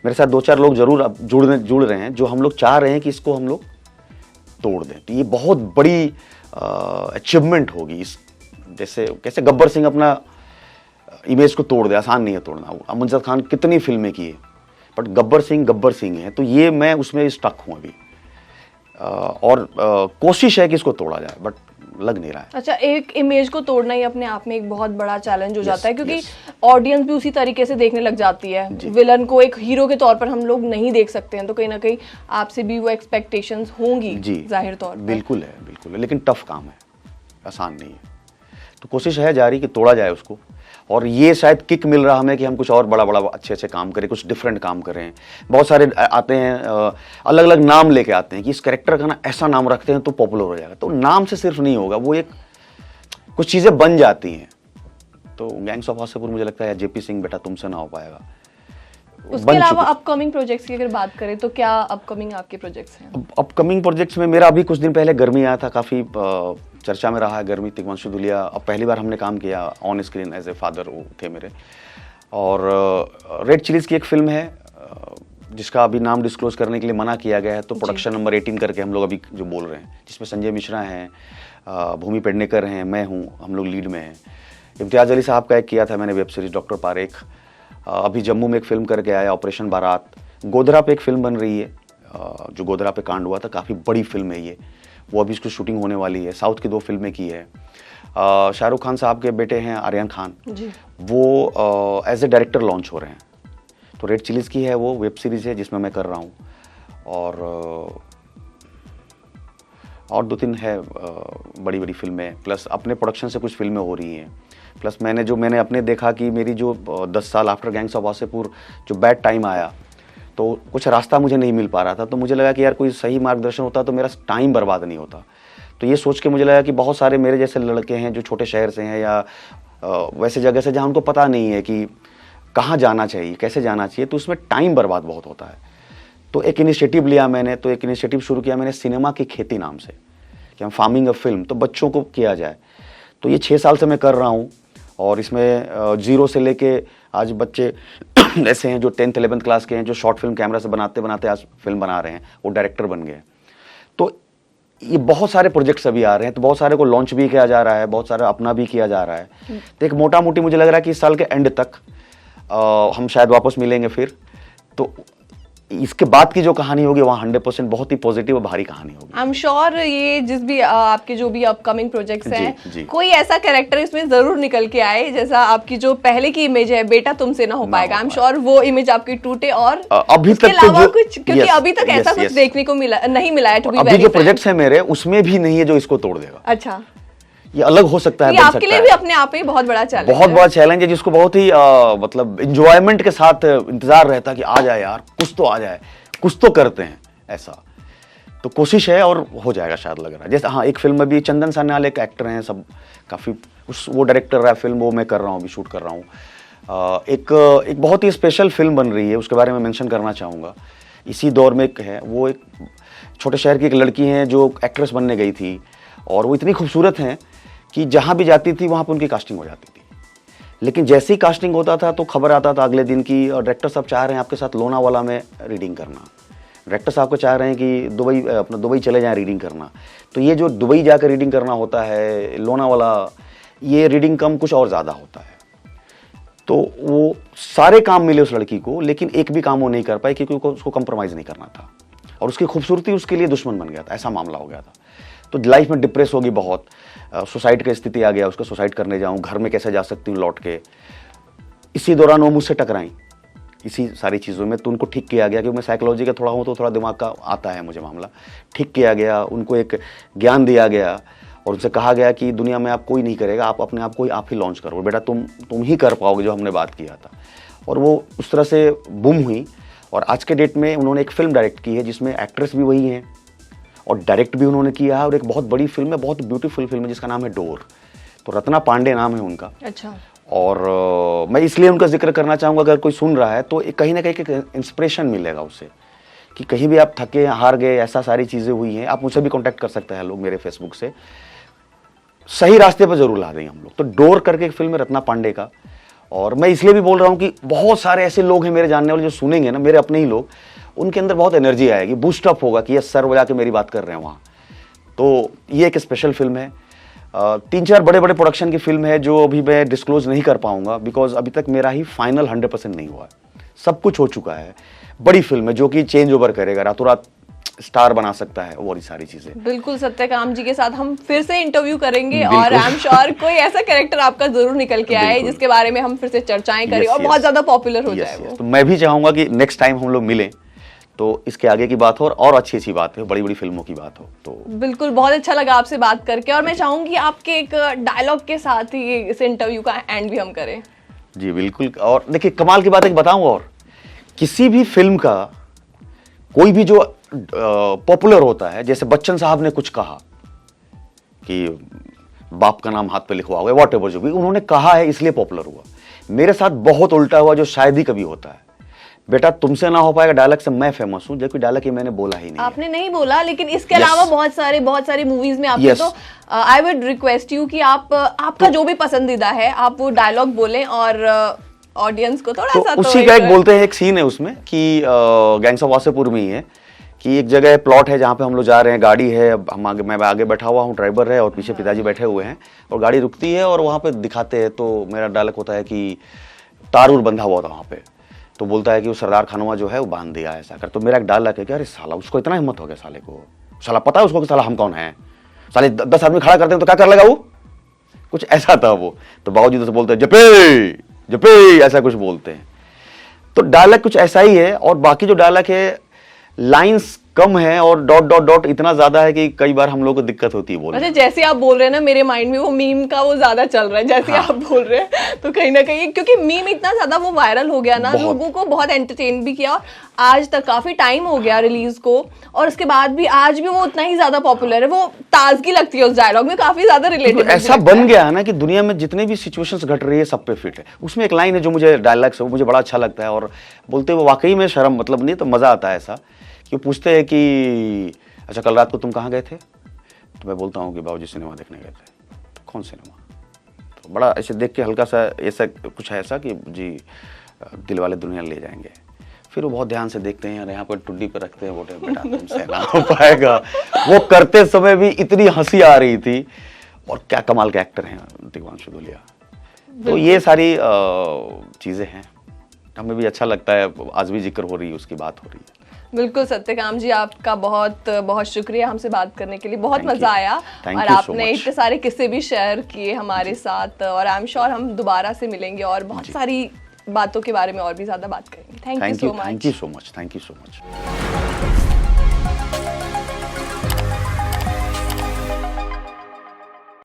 S3: मेरे साथ 2-4 लोग जरूर अब जुड़ रहे हैं जो हम लोग चाह रहे हैं कि इसको हम लोग तोड़ दें। तो ये बहुत बड़ी अचीवमेंट होगी। इस जैसे कैसे गब्बर सिंह अपना इमेज को तोड़ दे, आसान नहीं है तोड़ना। अमजद खान कितनी फिल्में की है, बट गब्बर सिंह है। तो ये मैं उसमें स्टक हूँ अभी, और कोशिश है कि इसको तोड़ा जाए, बट लग नहीं रहा है।
S2: अच्छा, एक इमेज को तोड़ना ही अपने आप में एक बहुत बड़ा चैलेंज हो जाता है, क्योंकि ऑडियंस भी उसी तरीके से देखने लग जाती है। विलन को एक हीरो के तौर पर हम लोग नहीं देख सकते हैं, तो कहीं ना कहीं आपसे भी वो एक्सपेक्टेशंस होंगी जाहिर तौर पर।
S3: बिल्कुल है, लेकिन टफ काम है, आसान नहीं है। तो कोशिश है जारी कि तोड़ा जाए उसको। और ये शायद किक मिल रहा हमें कि हम कुछ और बड़ा बड़ा अच्छे अच्छे काम करें, कुछ डिफरेंट काम करें। बहुत सारे आते हैं, अलग अलग नाम लेके आते हैं कि इस कैरेक्टर का ना ऐसा नाम रखते हैं तो पॉपुलर हो जाएगा। तो नाम से सिर्फ नहीं होगा, वो एक कुछ चीज़ें बन जाती हैं। तो गैंग्स ऑफ वासेपुर मुझे लगता है जेपी सिंह बेटा तुमसे ना हो पाएगा।
S2: उसके अलावा अपकमिंग प्रोजेक्ट्स की अगर बात करें तो क्या अपकमिंग आपके प्रोजेक्ट्स हैं?
S3: अपकमिंग प्रोजेक्ट्स में मेरा अभी कुछ दिन पहले गर्मी आया था, काफ़ी चर्चा में रहा है गर्मी। तिग्मांशु धूलिया अब पहली बार हमने काम किया on screen, as a father वो थे मेरे। और रेड चिलीज़ की एक फिल्म है जिसका अभी नाम डिस्क्लोज करने के लिए मना किया गया है, तो प्रोडक्शन नंबर 18 करके हम लोग अभी जो बोल रहे हैं, जिसमें संजय मिश्रा हैं, भूमि पेडनेकर हैं, मैं हूँ, हम लोग लीड में हैं। इम्तियाज़ अली साहब का एक किया था मैंने वेब सीरीज डॉक्टर पारेख। अभी जम्मू में एक फिल्म करके आया ऑपरेशन बारात। गोधरा पे एक फिल्म बन रही है, जो गोधरा पे कांड हुआ था, काफ़ी बड़ी फिल्म है ये, वो अभी इसकी शूटिंग होने वाली है। साउथ की 2 फिल्में की है। शाहरुख खान साहब के बेटे हैं आर्यन खान जी, वो एज ए डायरेक्टर लॉन्च हो रहे हैं। तो रेड चिलीज़ की है वो वेब सीरीज़ है जिसमें मैं कर रहा हूँ। और 2-3 है बड़ी बड़ी फिल्में, प्लस अपने प्रोडक्शन से कुछ फिल्में हो रही हैं। प्लस मैंने अपने देखा कि मेरी जो 10 साल आफ्टर गैंग्स ऑफ वासेपुर जो बैड टाइम आया, तो कुछ रास्ता मुझे नहीं मिल पा रहा था। तो मुझे लगा कि यार कोई सही मार्गदर्शन होता तो मेरा टाइम बर्बाद नहीं होता। तो ये सोच के मुझे लगा कि बहुत सारे मेरे जैसे लड़के हैं जो छोटे शहर से हैं या वैसे जगह से जहाँ उनको पता नहीं है कि कहाँ जाना चाहिए, कैसे जाना चाहिए, तो उसमें टाइम बर्बाद बहुत होता है। तो एक इनिशिएटिव लिया मैंने, तो एक इनिशिएटिव शुरू किया मैंने सिनेमा की खेती नाम से, कि हम फार्मिंग अ फिल्म, तो बच्चों को किया जाए। तो ये 6 साल से मैं कर रहा हूँ और इसमें 0 से लेके आज बच्चे ऐसे हैं जो 10th 11th क्लास के हैं, जो शॉर्ट फिल्म कैमरा से बनाते बनाते आज फिल्म बना रहे हैं, वो डायरेक्टर बन गए। तो ये बहुत सारे प्रोजेक्ट्स अभी आ रहे हैं, तो बहुत सारे को लॉन्च भी किया जा रहा है, बहुत सारा अपना भी किया जा रहा है। तो एक मोटा मोटी मुझे लग रहा है कि इस साल के एंड तक हम शायद वापस मिलेंगे फिर। तो इसके बाद की जो कहानी होगी वहाँ 100% बहुत ही पॉजिटिव और भारी कहानी होगी।
S2: आई एम श्योर ये जिस भी आपके जो भी अपकमिंग प्रोजेक्ट्स हैं,
S3: जी।
S2: कोई ऐसा कैरेक्टर इसमें जरूर निकल के आए, जैसा आपकी जो पहले की इमेज है बेटा तुमसे ना हो पाएगा, आई एम श्योर वो इमेज आपकी टूटे। और
S3: अभी
S2: उसके
S3: तक
S2: अलावा कुछ, क्योंकि अभी तक ऐसा कुछ देखने को नहीं मिला है।
S3: अभी जो प्रोजेक्ट्स है मेरे, उसमें भी नहीं है जो इसको तोड़ देगा।
S2: अच्छा,
S3: ये अलग हो सकता है,
S2: आपके लिए भी अपने आप ही बहुत बड़ा चैलेंज,
S3: बहुत बड़ा चैलेंज है, जिसको बहुत ही मतलब इंजॉयमेंट के साथ इंतजार रहता है कि आ जाए यार, कुछ तो आ जाए, कुछ तो करते हैं ऐसा। तो कोशिश है और हो जाएगा शायद, लग रहा है। जैसे हाँ, एक फिल्म में भी चंदन सान्याल एक एक्टर हैं, सब काफ़ी वो डायरेक्टर रहा है फिल्म, वो मैं कर रहा हूँ, अभी शूट कर रहा हूँ। एक बहुत ही स्पेशल फिल्म बन रही है, उसके बारे में मेंशन करना चाहूँगा। इसी दौर में एक है, वो एक छोटे शहर की एक लड़की हैं जो एक्ट्रेस बनने गई थी, और वो इतनी खूबसूरत हैं कि जहाँ भी जाती थी वहाँ पर उनकी कास्टिंग हो जाती थी। लेकिन जैसे ही कास्टिंग होता था तो खबर आता था अगले दिन की, और डायरेक्टर साहब चाह रहे हैं आपके साथ लोनावाला में रीडिंग करना, डायरेक्टर साहब को चाह रहे हैं कि दुबई चले जाएं रीडिंग करना। तो ये जो दुबई जाकर रीडिंग करना होता है, लोनावाला, ये रीडिंग कम कुछ और ज़्यादा होता है। तो वो सारे काम मिले उस लड़की को, लेकिन एक भी काम वो नहीं कर पाई क्योंकि उसको कंप्रोमाइज़ नहीं करना था, और उसकी खूबसूरती उसके लिए दुश्मन बन गया था, ऐसा मामला हो गया था। तो लाइफ में डिप्रेस होगी बहुत, सुसाइड की स्थिति आ गया, उसको सुसाइड करने जाऊँ, घर में कैसे जा सकती हूँ लौट के। इसी दौरान वो मुझसे टकराई इसी सारी चीज़ों में, तो उनको ठीक किया गया, क्योंकि मैं साइकोलॉजी का थोड़ा हूँ तो थोड़ा दिमाग का आता है मुझे मामला। ठीक किया गया, उनको एक ज्ञान दिया गया और उनसे कहा गया कि दुनिया में आप कोई नहीं करेगा, आप अपने आप को आप ही लॉन्च करो बेटा, तुम ही कर पाओगे जो हमने बात किया था। और वो उस तरह से बूम हुई, और आज के डेट में उन्होंने एक फिल्म डायरेक्ट की है जिसमें एक्ट्रेस भी वही हैं और डायरेक्ट भी उन्होंने किया है, और एक बहुत बड़ी फिल्म है, बहुत ब्यूटीफुल फिल्म है जिसका नाम है डोर। तो रत्ना पांडे नाम है उनका।
S2: अच्छा।
S3: और मैं इसलिए उनका जिक्र करना चाहूँगा, अगर कोई सुन रहा है तो कहीं ना कहीं एक इंस्पिरेशन मिलेगा उससे, कि कहीं भी आप थके, हार गए, ऐसा सारी चीज़ें हुई हैं, आप मुझसे भी कांटेक्ट कर सकते हैं लोग मेरे फेसबुक से, सही रास्ते पर जरूर ला देंगे हम लोग। तो डोर करके एक फिल्म है रत्ना पांडे का। और मैं इसलिए भी बोल रहा हूँ कि बहुत सारे ऐसे लोग हैं मेरे जानने वाले जो सुनेंगे ना, मेरे अपने ही लोग, उनके अंदर बहुत एनर्जी आएगी, बूस्टअप होगा कि ये सर वो जाके मेरी बात कर रहे हैं वहाँ। तो ये एक स्पेशल फिल्म है। 3-4 बड़े बड़े प्रोडक्शन की फिल्म है जो अभी मैं डिस्क्लोज नहीं कर पाऊंगा, बिकॉज अभी तक मेरा ही फाइनल 100% नहीं हुआ है। सब कुछ हो चुका है, बड़ी फिल्म है जो कि चेंज ओवर करेगा, रातों रात स्टार बना सकता है, और ये सारी चीजें।
S2: बिल्कुल सत्यकाम जी के साथ हम फिर से इंटरव्यू करेंगे, और आई एम श्योर कोई ऐसा कैरेक्टर आपका जरूर निकल के आए जिसके बारे में हम फिर से चर्चाएं करें और बहुत ज्यादा पॉपुलर हो जाए वो।
S3: तो मैं भी चाहूंगा कि नेक्स्ट टाइम हम लोग मिलें तो इसके आगे की बात हो और अच्छी अच्छी बात हो, बड़ी बड़ी फिल्मों की बात हो। तो
S2: बिल्कुल, बहुत अच्छा लगा आपसे बात करके, और मैं चाहूंगी आपके एक डायलॉग के साथ ही इस इंटरव्यू का एंड भी हम करें।
S3: जी बिल्कुल। और देखिए कमाल की बात एक बताऊं, और किसी भी फिल्म का कोई भी जो पॉपुलर होता है, जैसे बच्चन साहब ने कुछ कहा कि बाप का नाम हाथ पे लिखवा हुआ, वॉट एवर, जो भी उन्होंने कहा है इसलिए पॉपुलर हुआ। मेरे साथ बहुत उल्टा हुआ, जो शायद ही कभी होता है। बेटा तुमसे ना हो पाएगा डायलॉग से मैं फेमस हूं, जबकि डायलॉग ये मैंने बोला ही नहीं।
S2: आपने नहीं बोला, लेकिन इसके अलावा बहुत सारी मूवीज में आपने तो आई वुड रिक्वेस्ट यू कि आपका जो भी पसंदीदा है आप वो डायलॉग बोलें और ऑडियंस को थोड़ा सा
S3: उसी का एक बोलते हैं, एक सीन है उसमें कि गैंग्स ऑफ वासेपुर में ही है कि एक जगह प्लॉट है जहाँ पे हम लोग जा रहे हैं, गाड़ी है, मैं आगे बैठा हुआ हूँ, ड्राइवर है और पीछे पिताजी बैठे हुए हैं, और गाड़ी रुकती है और वहाँ पे दिखाते हैं। तो मेरा डायलॉग होता है कि तारूर बंधा हुआ था वहाँ पे, तो बोलता है कि वो सरदार खानवा जो है वो बांध दिया ऐसा कर। तो मेरा एक डायलॉग है कि अरे साला उसको इतना हिम्मत हो गया, साले को साला पता है उसको कि साला हम कौन है, साले 10 आदमी खड़ा करते हैं तो क्या कर लेगा वो, कुछ ऐसा था वो। तो बाबूजी तो बोलते हैं जपे जपे, ऐसा कुछ बोलते हैं। तो डायलॉग कुछ ऐसा ही है, और बाकी जो डायलॉग है लाइंस कम है और डॉट डॉट डॉट इतना ज्यादा है कि कई बार हम लोग को दिक्कत होती है बोलने।
S2: अच्छा, जैसे आप बोल रहे हैं ना, मेरे माइंड में वो मीम का वो ज्यादा चल रहा है जैसे आप बोल रहे हैं, तो कहीं ना कहीं क्योंकि मीम इतना ज्यादा वो वायरल हो गया ना, लोगों को बहुत एंटरटेन भी किया, और आज तक काफी टाइम हो गया रिलीज को, और उसके बाद भी आज भी वो उतना ही ज्यादा पॉपुलर है, वो ताजगी लगती है उस डायलॉग में, काफी ज्यादा रिलेटेड
S3: ऐसा बन गया है ना कि दुनिया में जितने भी सिचुएशंस घट रही है सब पे फिट है। उसमें एक लाइन है जो मुझे डायलॉग से वो मुझे बड़ा अच्छा लगता है, और बोलते वो वाकई में शर्म मतलब नहीं तो मजा आता है ऐसा कि पूछते हैं कि अच्छा कल रात को तुम कहाँ गए थे, तो मैं बोलता हूँ कि बाबूजी सिनेमा देखने गए थे। तो कौन सिनेमा, तो बड़ा ऐसे देख के हल्का सा ऐसा कुछ है ऐसा कि जी दिल वाले दुनिया ले जाएंगे। फिर वो बहुत ध्यान से देखते हैं, यहाँ पर टुड्डी पर रखते हैं, बोलते बेटा तुमसे ना हो पाएगा। वो करते समय भी इतनी हंसी आ रही थी, और क्या कमाल के एक्टर हैं दिग्वांशु धूलिया। तो ये सारी चीज़ें हैं, हमें भी अच्छा लगता है, आज भी जिक्र हो रही है, उसकी बात हो रही है।
S2: बिल्कुल सत्यकाम जी, आपका बहुत बहुत शुक्रिया हमसे बात करने के लिए, बहुत मजा आया, और आपने इतने सारे किस्से भी शेयर किए हमारे साथ, और आई एम श्योर हम दोबारा से मिलेंगे और बहुत सारी बातों के बारे में और भी ज्यादा बात करेंगे। Thank you so much.
S3: Thank you so much.